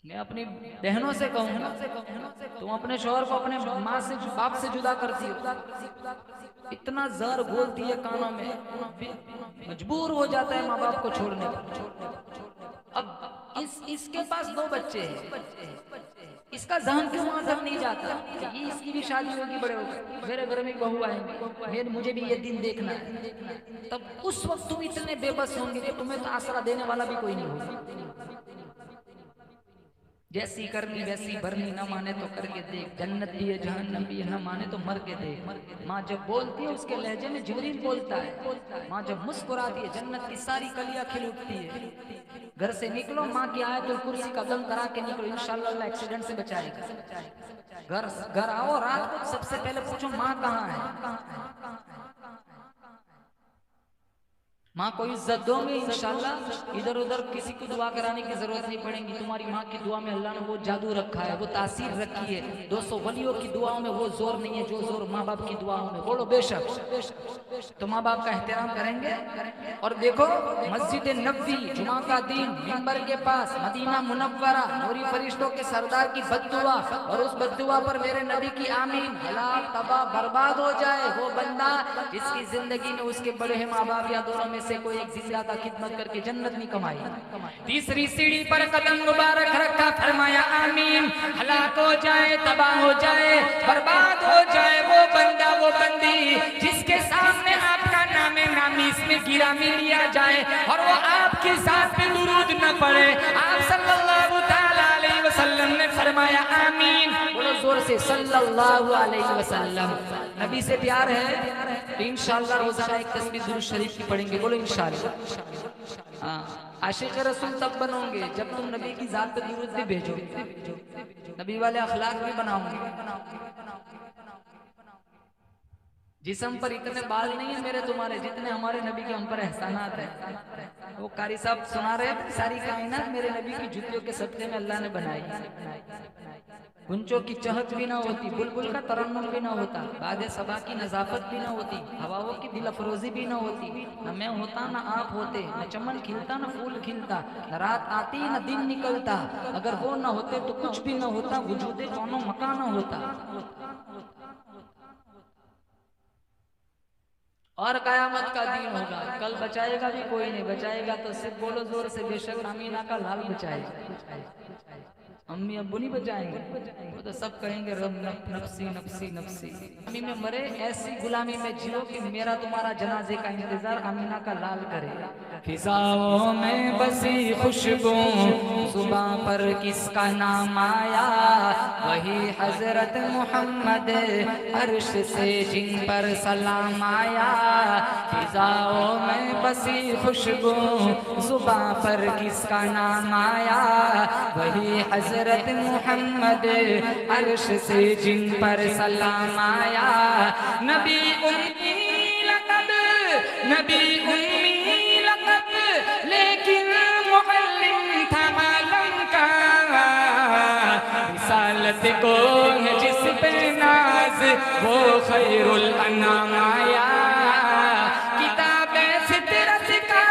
मैं अपनी बहनों से कहूंगा, तुम अपने शौहर को अपने माँ से बाप से जुदा करती हो, इतना जहर घोलती है कानों में, मजबूर हो जाता है माँ बाप को छोड़ने पर। अब इसके पास 2 बच्चे हैं, इसका जहन क्यों वहां तक नहीं जाता कि ये इसकी भी शादी होगी, बड़े होगी, मेरे घर में बहू आएंगे, मुझे भी ये दिन देखना है। तब उस वक्त तुम इतने बेबस होंगे कि तुम्हें तो आसरा देने वाला भी कोई नहीं होगा। जैसी करनी वैसी भरनी, न माने तो करके देख, जन्नत भी है जहन्नम भी है, न माने तो मर के देख। माँ जब बोलती है उसके लहजे में जिब्रील बोलता है। माँ जब मुस्कुराती है जन्नत की सारी कलियां खिल उठती है। घर से निकलो, माँ की आयतुल कुर्सी का गम करा के निकलो, इंशाअल्लाह अल्लाह एक्सीडेंट से बचाएगा। घर आओ, रात को सबसे पहले पूछो माँ कहाँ है। माँ को इज्जत दोगे इंशाल्लाह, इधर उधर किसी को दुआ कराने की जरूरत नहीं पड़ेगी। तुम्हारी माँ की दुआ में अल्लाह ने वो जादू रखा है, वो तासीर रखी है। 200 वलियों की दुआओं में वो जोर नहीं है जो जोर माँ बाप की दुआओं में। बोलो बेशक। तो माँ बाप का एहतराम करेंगे। और देखो मस्जिद नबवी, जुमा का दिन, मिंबर के पास, मदीना मुनव्वरा, नूरी फरिश्तों के सरदार की बद्दुआ, और उस बद्दुआ पर मेरे नबी की आमीन। हलाक तबाह बर्बाद हो जाए वो बंदा जिसकी जिंदगी में उसके बड़े हैं माँ बाप या दोनों में से कोई एक जिंदा का खिदमत करके जन्नत नहीं कमाई। तीसरी सीढ़ी पर कदम मुबारक रखा, फरमाया आमीन। हलाक हो जाए, तबाह हो जाए, बर्बाद हो जाए वो बंदा वो बंदी जिसके सामने आपका नामे नामी इसमें गिरामी लिया जाए और वो आपके साथ में दुरूद न पड़े। आप सल्लल्लाहु तआला अलैहि वसल्लम ने फरमाया आमीन। बोलो जोर से सल्लल्लाहु अलैहि वसल्लम। नबी से प्यार है तो इंशाअल्लाह रोजाना एक तस्बीह दुरूद शरीफ की पढ़ेंगे। बोलो इंशाअल्लाह। हाँ, आशिक रसूल तब बनोगे जब तुम नबी की जात पे दुरूद भी भेजोगे, नबी वाले अखलाक भी बनाओगे। जिस्म पर इतने बाल नहीं है मेरे तुम्हारे जितने हमारे नबी के उन पर एहसानात है। वो कारी साहब सुना रहे थे, सारी कायनात मेरे नबी की जुतियों के सदके में अल्लाह ने बनाई। गुंचों की चहक भी ना होती, बुलबुल का तरन्नुम भी ना होता, बादे सबा की नजाफत भी ना होती, हवाओं की दिल अफरोजी भी ना होती। न मैं होता न आप होते, न चमन खिलता न फूल खिलता, न रात आती न दिन निकलता। अगर वो न होते तो कुछ भी न होता, वजूदे कौनो मकान न होता। और कयामत का दिन होगा, कल बचाएगा भी कोई नहीं, बचाएगा तो सिर्फ बोलो जोर से बेशक आमीना का लाल बचाएगा। अम्मी अब्बू नहीं बचाएंगे, वो तो सब कहेंगे रब नफसी नफसी नफसी। अम्मी में मरे ऐसी गुलामी में जियो कि मेरा तुम्हारा जनाजे का इंतजार आमीना का लाल करे। फिजाओं में बसी खुशबू, जुबां पर किसका नाम आया, वही हजरत मोहम्मद, अर्श से जिन पर सलाम आया। फिजाओं में बसी खुशबू, जुबां पर किसका नाम आया, वही हजरत मोहम्मद, अर्श से जिन पर सलाम आया। नबी उम्मी लक़ब, नबी उम्मी लक़ब, लेकिन मुअल्लिम था आलम का। रिसालत को है जिस पे नाज, वो खैरुल अनाम आया। किताबे फितरत का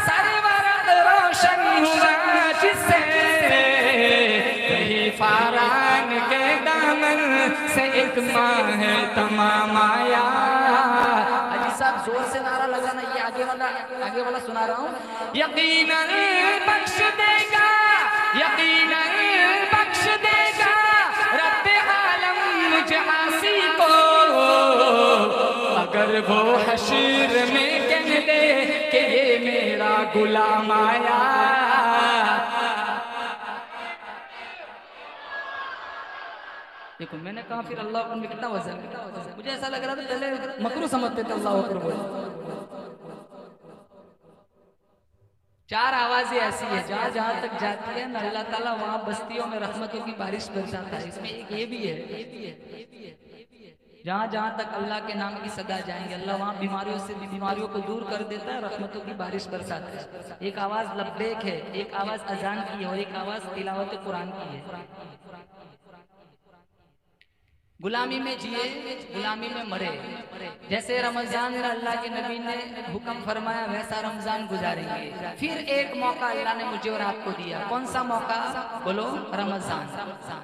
सरवर रोशन हुआ जिससे, फारान के दामन से एक माह तमाम आया। अजी साहब जोर से नारा लगाना, ये आगे वाला सुना रहा हूँ। यकीनन बख्श देगा, यकीनन बख्श देगा रब्बे आलम मुझे आसी को, अगर वो हश्र में कह दे कि ये मेरा गुलाम आया। देखो मैंने कहा फिर अल्लाह अकबर में कितना वजन, मुझे ऐसा लग रहा था पहले मकरू समझते थे अल्लाह अकबर बोले। 4 आवाजें ऐसी है जहाँ जहाँ तक जाती है ना अल्लाह ताला वहाँ बस्तियों में रहमतों की बारिश बरसाता है। इसमें एक ये भी है, जहाँ जहाँ तक अल्लाह के नाम की सदा जाएंगे अल्लाह वहाँ बीमारियों से भी बीमारियों को दूर कर देता है, रहमतों की बारिश बरसाता है। एक आवाज लब्बैक है, एक आवाज अजान की है और एक आवाज तिलावत कुरान की है। गुलामी में जिए, गुलामी में मरे। जैसे रमजान में अल्लाह के नबी ने हुक्म फरमाया वैसा रमजान गुजारेंगे। फिर एक मौका अल्लाह ने मुझे और आपको दिया। कौन सा मौका? बोलो रमजान।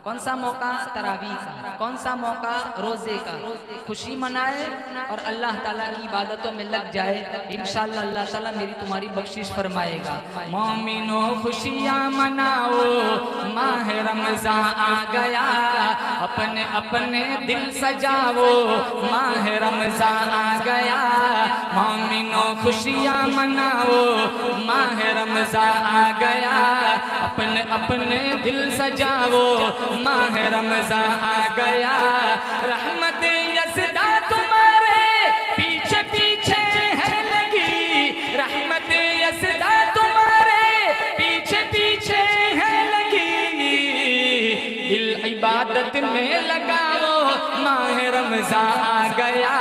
कौन सा मौका? तरावीह का। कौन सा मौका? रोजे का। खुशी मनाए और अल्लाह ताला की इबादतों में लग जाए, इंशाअल्लाह अल्लाह ताला मेरी तुम्हारी बख्शिश फरमाएगा। मोमिनो खुशियाँ मनाओ, माह रमजान आ गया, अपने अपने दिल सजाओ, माह रमजान आ गया। मोमिनो खुशियाँ मनाओ, माह रमजान आ गया, अपने अपने दिल सजाओ, माह रमजान आ गया। रहमत यज़दा तुम्हारे पीछे पीछे है लगी, रहमत यज़दा तुम्हारे पीछे पीछे है लगी। दिल इबादत में लगाओ, माह रमजान आ गया,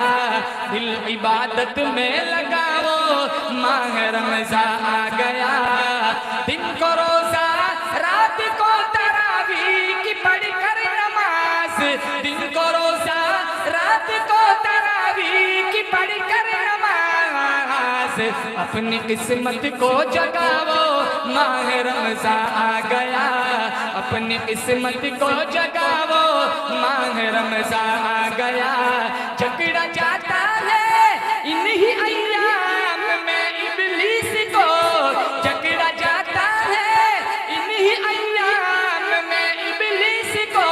दिल इबादत में लगाओ, माह रमज़ान आ गया। दिन को रोजा, रात को तरावीह की पढ़कर नमाज, दिन को रोजा, रात को तरावीह की पढ़कर नमाज, अपनी किस्मत को जगाओ माह रमज़ान आ गया। अपनी किस्मत को जगाओ माह रमज़ान आ गया। झगड़ा जाता है इन्हीं अय्याम में इब्लीस को, झगड़ा जाता है इन्हीं अय्याम में इब्लीस को।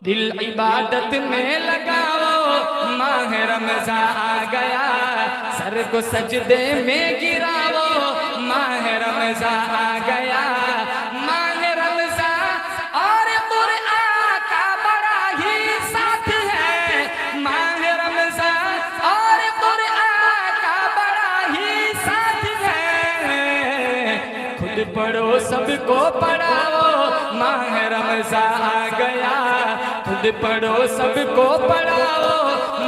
दिल इबादत में लगाओ माह रमज़ान आ गया। सर को सजदे में गिराओ माह रमज़ान आ गया। माह रमज़ान और कुरआन का बड़ा ही साथ है। माह रमज़ान और कुरआन का बड़ा ही साथ है। खुद पढ़ो सबको पढ़ाओ माह रमज़ान आ गया। खुद पढ़ो सबको पढ़ाओ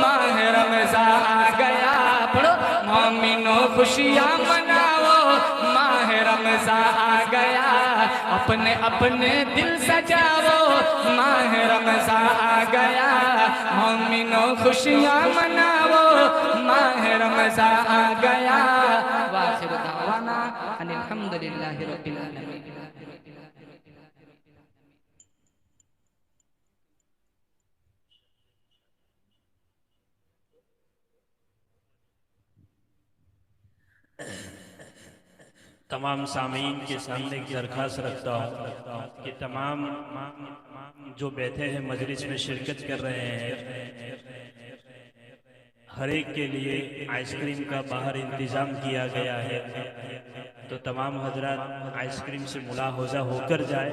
माह रमज़ान आ गया। पढ़ो मोमिनो खुशियाँ मनाओ माह रमज़ान आ गया। अपने अपने दिल सजाओ माह रमज़ान आ गया। मोमिनो खुशियाँ मनाओ माह रमज़ान आ गया। वाखिर दावाना अनिल हम्दुलिल्लाहि रब्बिल आलमीन। तमाम सामीन के सामने की दरख्वास्त रखता हूँ कि तमाम जो बैठे हैं मजलिस में शिरकत कर रहे हैं, हर एक के लिए आइसक्रीम का बाहर इंतज़ाम किया गया है। तो तमाम हजरात आइसक्रीम से मुलाहज़ा होकर जाए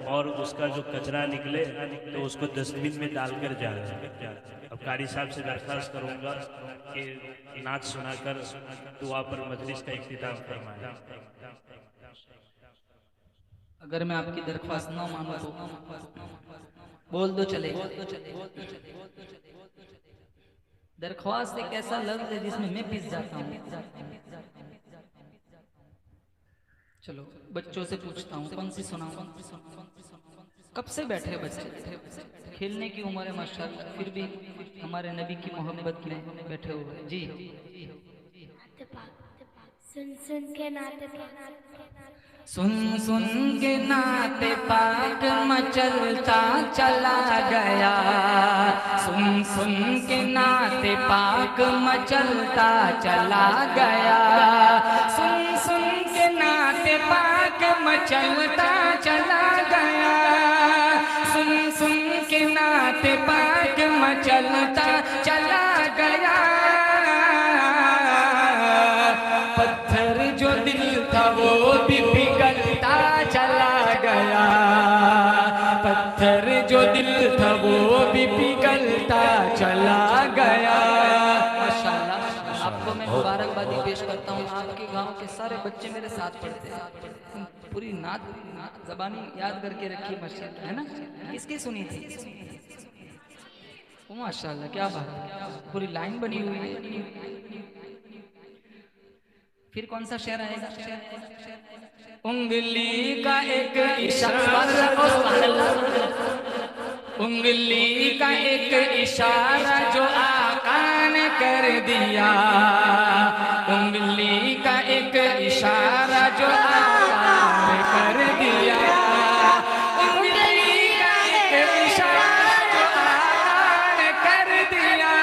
और उसका जो कचरा निकले तो उसको डस्टबिन में डालकर जाए। अब कारी साहब से दरख्वास्त करूँगा कि नाच सुनाकर दुआ पर मजलिस का इख्तिताम फरमाएं। अगर मैं आपकी दरख्वास्त ना मानूं तो बोल दो चलेगा। दरख्वास्त एक ऐसा लफ्ज़ है जिसमें मैं पिस जाता हूँ। चलो बच्चों से पूछता हूँ कौन सी सुनाऊं। कब से बैठे बच्चे, खेलने की उम्र है माशाल्लाह, फिर भी हमारे नबी की मोहब्बत में बैठे हुए। जी सुन सुन के नाते सुन सुन के नाते पाक मचलता चला गया। सुन सुन के नाते पाक मचलता चला गया। सुन सुन के नाते पाक मचलता चला गया। सुन सुन के नाते पाक मचलता चला गया। पत्थर जो दिल था वो भी पिघलता चला गया। पत्थर जो दिल था वो भी पिघलता चला गया। माशाल्लाह, आपको मैं मुबारकबादी पेश करता हूँ। आपके गांव के सारे बच्चे मेरे साथ पढ़ते हैं। पूरी नात ज़बानी याद करके रखी माशाल्लाह, है ना। किसकी सुनी थी? माशाल्लाह क्या बात है, पूरी लाइन बनी हुई है। फिर कौन सा शेर आएगा? उंगली का एक इशारा, उंगली का एक इशारा जो आका ने कर दिया। उंगली का एक इशारा जो आका ने कर दिया। उंगली का एक इशारा जो आका ने कर दिया।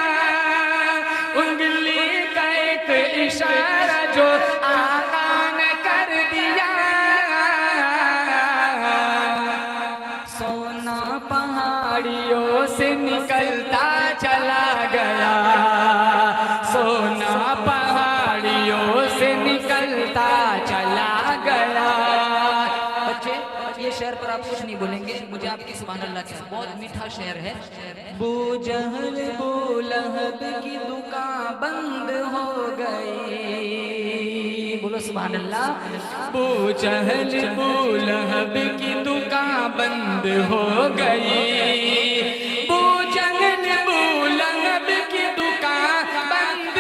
उंगली का एक इशारा जो आका ने कर दिया। सोना पहाड़ियों से निकलता चला गया। सोना पहाड़ियों से निकलता चला गया। बच्चे ये शेर पर आप कुछ नहीं बोलेंगे, मुझे आपकी सुभान अल्लाह की बहुत मीठा शेर है। बू जहल बू लहब की दुकान बंद हो गई। बोलो सुभान अल्लाह। बू जहल बू लहब की दुकान बंद हो गई। बू जहल बू लहब की दुकान बंद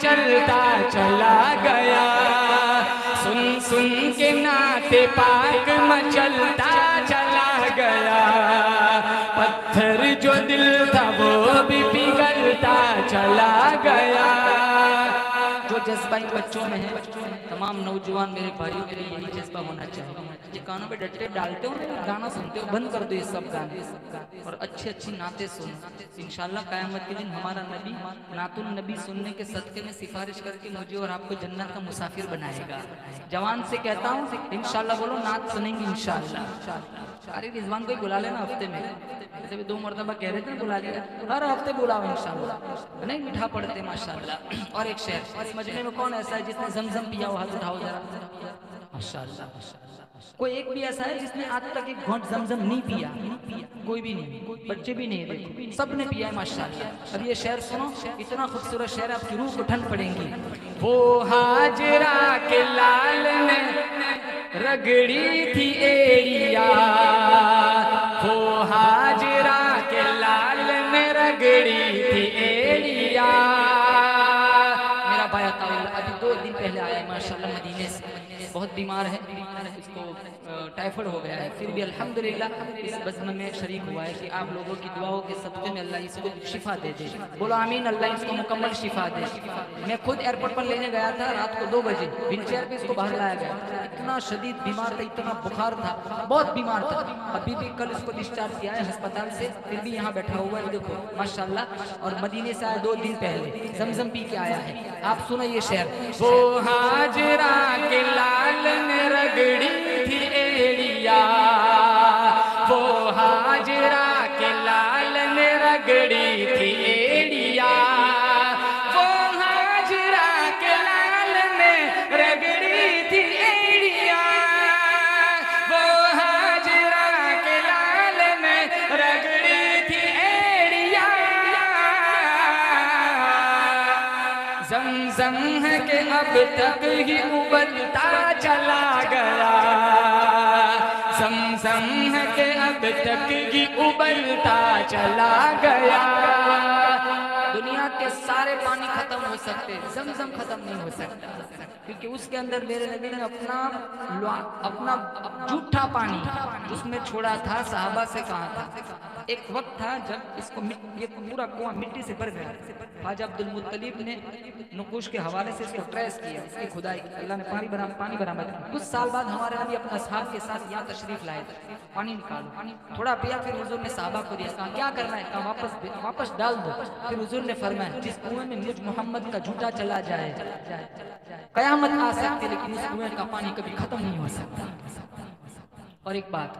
मचलता चला गया, सुन सुन के नाते पाक मचलता चला गया, पत्थर जो दिल था वो भी पिघलता चला गया। जो जज्बा इन बच्चों में है, तमाम नौजवान मेरे भाइयों के लिए यही जज्बा होना चाहिए। ये कानों पे डटे डालते हो, गाना सुनते हो, बंद कर दो ये सब गाने और अच्छी अच्छी नाते सुनो। इंशाल्लाह क़यामत के दिन हमारा नबी नातुन नबी सुनने के सदके में सिफारिश करके मुझे और आपको जन्नत का मुसाफिर बनाएगा। जवान से कहता हूँ इंशाल्लाह बोलो, नात सुनेंगे इंशाल्लाह। अरे रिजवान को ही बुला लेना हफ्ते में, जैसे भी 2 मरतबा कह रहे थे ना, बुला लिया, हर हफ्ते बुलाओ इंशाल्लाह। नहीं मीठा पढ़ते माशाल्लाह। और एक शेर, इस मजमे में कौन ऐसा है जिसने जमजम पिया हो, हाथ उठाओ जरा। माशाल्लाह। कोई एक भी ऐसा है जिसने आज तक एक घोंट जमजम नहीं पिया? कोई भी नहीं, बच्चे भी नहीं, देखो सब ने पिया है माशाल्लाह। अब ये शेर सुनो, इतना खूबसूरत शेर, आपकी रूह को ठंड पड़ेंगी। वो हाजरा के लाल ने रगड़ी थी एड़िया, वो हाजरा के लाल ने रगड़ी थी एड़िया। मेरा भाई अताउल्लाह अभी 2 दिन पहले आया माशाल्लाह मदीने से, बहुत बीमार है, इसको टाइफाइड हो गया है, फिर भी अल्हम्दुलिल्लाह इस बज़्म में शरीक हुआ है कि आप लोगों की दुआओं के सदक़े में अल्लाह इसको शिफा दे दे। बोलो आमीन, अल्लाह इसको मुकम्मल शिफा दे। मैं खुद एयरपोर्ट पर लेने गया था रात को 2 बजे, व्हीलचेयर पे इसको बाहर लाया गया, इतना शदीद बीमार था, इतना बुखार था, बहुत बीमार था। अभी भी कल इसको डिस्चार्ज किया है अस्पताल से, फिर भी यहाँ बैठा हुआ है, देखो माशाल्लाह। और मदीने से आया 2 दिन पहले, जमजम पी के आया है। आप सुनो ये शेर, वो हाजरा के लाल ने रगड़ी थी एड़िया, वो हाजरा के लाल ने रगड़ी थी एड़िया, वो हाजरा के लाल ने रगड़ी थी एड़िया, वो हाजरा के लाल ने रगड़ी थी एड़िया। ज़मज़म है कि अब तक ही उबलता चला गया, ज़मज़म है कि अब तक ही उबलता चला गया। दुनिया के सारे पानी खत्म हो सकते, ज़मज़म खत्म नहीं हो सकता, क्योंकि उसके अंदर मेरे नबी ने अपना जूठा पानी उसमें छोड़ा था, सहाबा से कहा था। एक वक्त था जब इसको ये पूरा कुआं मिट्टी से भर गया, ख्वाजा अब्दुल मुत्तलिब ने नकुश के हवाले से इसको ट्रेस किया, इसकी खुदाई की, अल्लाह ने पानी बरामद किया। कुछ साल बाद हमारे नबी अपना साहब के साथ यहाँ तशरीफ लाए, पानी निकालो, थोड़ा पिया, फिर हुजूर ने साहबा को दिया, कहा क्या करना है, कहा वापस डाल दो। फिर हुजूर ने फरमाया जिस कुएं में मुझ मोहम्मद का झूठा चला जाए कयामत आ सकती है, लेकिन उस कुएं का पानी कभी खत्म नहीं हो सकता। और एक बात,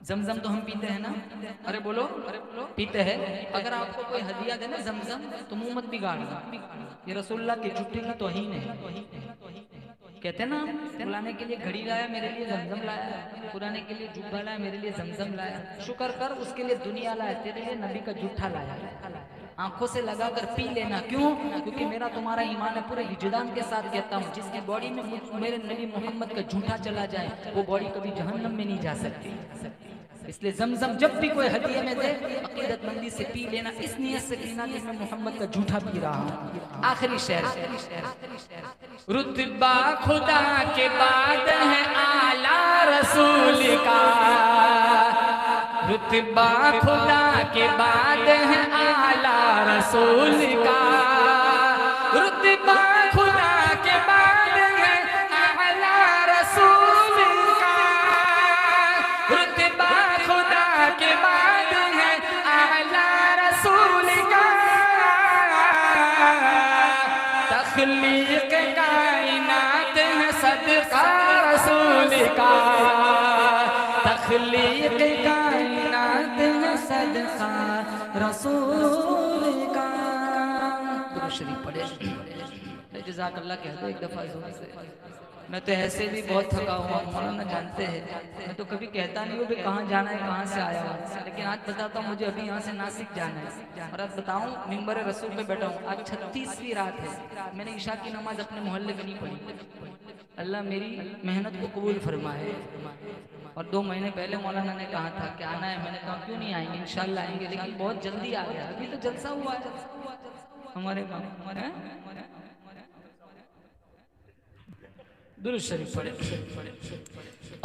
जमजम तो हम पीते हैं ना, अरे बोलो पीते हैं। अगर आपको कोई हदिया दे ना जमजम, तो मुंह मत बिगाड़ना, ये रसूलुल्लाह के झूठे की तौहीन है। कहते हैं ना, बुलाने के लिए घड़ी लाया, मेरे लिए जमजम लाया, पुराने के लिए जुब्बा लाया, मेरे लिए जमजम लाया। शुक्र कर, उसके लिए दुनिया लाया, तेरे लिए नबी का झूठा लाया। आंखों से लगा कर पी लेना, क्यों? क्योंकि मेरा तुम्हारा ईमान है, पूरे हिजदान के साथ कहता हूँ, जिसकी बॉडी में मेरे नबी मोहम्मद का झूठा चला जाए, वो बॉडी कभी जहन्नम में नहीं जा सकती। इसलिए जमजम जब भी कोई हदिये में दे, अकीदतमंदी से पी लेना, इस नियत से पीना कि मैं मोहम्मद का झूठा पी रहा हूँ। आखिरी शेर, रुतबा खुदा के बाद है आला रसूल का, रुतबा खुदा के बाद है आला रसूल का, रुतबा खुदा के बाद है आला रसूल का, रुतबा खुदा के बाद है आला रसूल का। तख्लीक कायनात है सदका रसूल का, तख्लीक कायनात है सदका रसूल का। दुरूद शरीफ पढ़े, जज़ाकल्लाह कह दो एक दफा जोर से। मैं तो ऐसे भी बहुत थका हुआ, मौलाना जानते हैं, मैं तो कभी कहता नहीं हूँ भी कहाँ जाना है, कहाँ से आया हूँ, लेकिन आज बताता हूँ मुझे अभी यहाँ से नासिक जाना है। और आज बताऊँ, मिंबर रसूल पे बैठा हूँ, आज 36वीं रात है, मैंने ईशा की नमाज अपने मोहल्ले में नहीं पढ़ी। अल्लाह मेरी मेहनत को कबूल फरमाए। और 2 महीने पहले मौलाना ने कहा था कि आना है, मैंने कहा क्यों नहीं आएंगे, इंशाल्लाह आएंगे, लेकिन बहुत जल्दी आ गया। अभी तो जलसा हुआ है, हमारे गाँव हैं? दुरूद शरीफ पढ़े।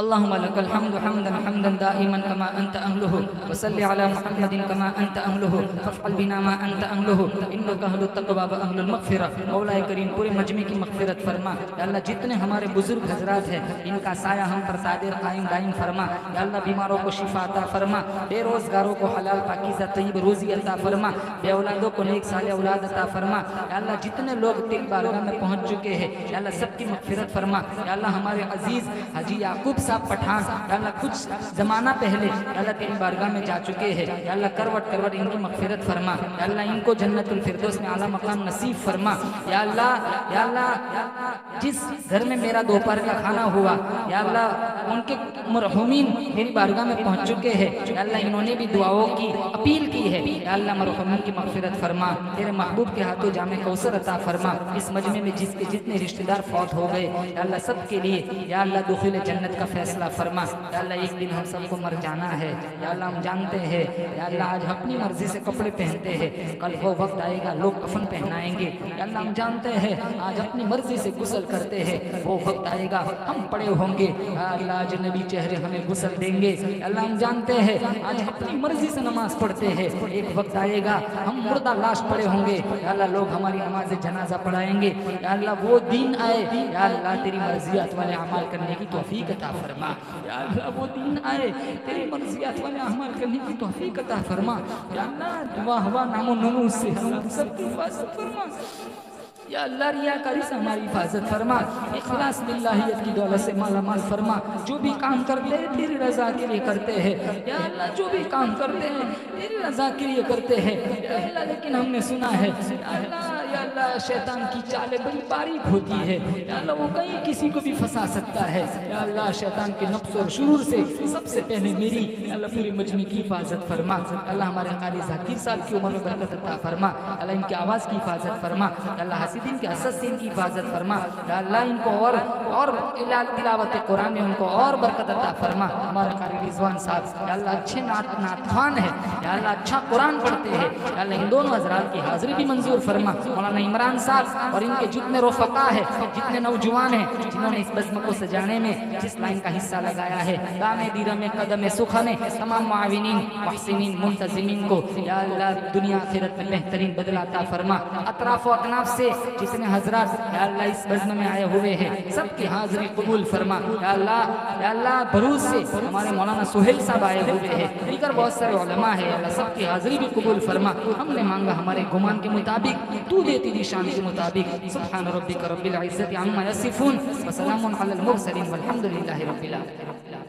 अल्लाहुम्मा लकल हम्दु हम्दन हम्दन दाइमन कमा अंत अहलुहु व सल्लि अला मुहम्मदिन कमा अंत अहलुहु फफ़अल बिना मा अंत अहलुहु इन्नका अहलुत तक़वा व अहलुल मग़फ़िरा। मौला करीम पूरे मजमे की मग़फ़िरत फरमा। या अल्लाह जितने हमारे बुजुर्ग हजरात हैं इनका साया हम पर सादिर कायम दायम फरमा। या अल्लाह बीमारों को शिफा अता फरमा, बेरोज़गारों को हलाल पाकीज़ा तय्यब रोज़ी अता फरमा, बेऔलादों को नेक साले औलाद अता फरमा। या अल्लाह जितने लोग तेरी बारगाह में पहुँच चुके हैं या अल्लाह सबकी मग़फ़िरत फरमा। या अल्लाह हमारे अजीज़ हाजी याकूब साहब पठान या अल्लाह कुछ ज़माना पहले या अल्लाह तेरी बारगाह में जा चुके हैं। या अल्लाह करवट करवट इनकी मग़फ़िरत फरमा। या अल्लाह इनको जन्नतुल फिरदौस में आला मकाम नसीब फरमा। या अल्लाह जिस घर में मेरा दोपहर का खाना हुआ या अल्लाह उनके मरहुमीन मेरी बारगाह में पहुँच चुके हैं। या अल्लाह इन्होंने भी दुआओं की अपील की है। या अल्लाह मरहुमीन की मग़फ़िरत फरमा। तेरे महबूब के हाथों जामे कौसर अता फरमा। इस मजमे में जिसके जितने रिश्तेदार फौत हो गए या अल्लाह सबके लिए या अल्लाह दुखुल जन्नत का फैसला फरमा। या अल्लाह एक दिन हम सबको मर जाना है। या अल्लाह हम जानते हैं या अल्लाह आज अपनी मर्जी से कपड़े पहनते हैं, कल वो वक्त आएगा लोग कफन पहनाएंगे। या अल्लाह हम जानते हैं आज अपनी मर्जी से गुस्ल करते हैं, वो वक्त आएगा हम पड़े होंगे। या अल्लाह आज नबी चेहरे हमें गुस्ल देंगे। या अल्लाह हम जानते हैं आज अपनी मर्जी से नमाज पढ़ते हैं, एक वक्त आएगा हम मुर्दा लाश पड़े होंगे। या अल्लाह लोग हमारी नमाज जनाजा पढ़ाएंगे। या अल्लाह वो दिन आए या अल्लाह तेरी मर्जियात वाले अमाल करने की तौफीक अता फरमा। या अल्लाह वो दिन आए तेरी मर्जियात वाले अमाल करने की तौफीक अता फरमा। या अल्लाह दुआ हवा नामो नमूज से हम सबकी हिफाजत फरमा। या अल्लाह रियाकारी से हमारी हिफाजत फरमा। इखलास बिल्लाहियत की दौलत से माला माल फरमा। जो भी काम करते हैं तेरी रज़ा के लिए करते हैं। या अल्लाह जो भी काम करते हैं तेरी रज़ा के लिए करते हैं। या अल्लाह लेकिन हमने सुना है या अल्लाह शैतान की चालें बड़ी बारीक होती है। या अल्लाह वो कहीं किसी को भी फंसा सकता है। या अल्लाह शैतान के नफ्स और शुरूर से सबसे पहले मेरी या अल्लाह पूरी मजमे की हिफाजत फरमा। अल्लाह हमारे कारी ज़ाकिर साहब की उम्र में बरकत अता फरमा। अल्लाह इनकी आवाज़ की हिफाजत फरमा। अल्लाह हसीदीन के असद से इनकी हिफाजत फरमा। या अल्लाह इनको और तिलावत कुरान में उनको और बरकत अता फरमा। हमारे कारी रिजवान साहब या अल्लाह अच्छे नातखान है। या अल्लाह अच्छा कुरान पढ़ते हैं। या अल्लाह इन दोनों हजरात की हाजिरी भी मंजूर फरमा। मौलाना इमरान साहब और इनके जितने रफ़क़ा है, जितने नौजवान हैं जिन्होंने इस बज़्म को सजाने में जिस लाइन का हिस्सा लगाया है, दामे दीरा में कदम सुखने तमाम मुआविनीन मुहसिनीन मुंतज़िमीन को या अल्लाह दुनिया आखिरत में बेहतरीन बदला अता फरमा। अतराफ़ व अकनाफ से जितने हजरात या अल्लाह इस बज़्म में आए हुए हैं सबकी हाजिरी कबूल फरमा। या अल्लाह भरूच से हमारे मौलाना सुहेल साहब आए हुए हैं, दीगर बहुत सारे उलमा है, अल्लाह सबकी हाजिरी भी कबूल फरमा। हमने मांगा हमारे गुमान के मुताबिक, तू देती दी शान के मुताबिक। सुब्हान रब्बिका रब्बिल इज़्ज़ति अम्मा यसिफून व सलामुन अलल मुरसलीन वल्हम्दुलिल्लाहि रब्बिल आलमीन।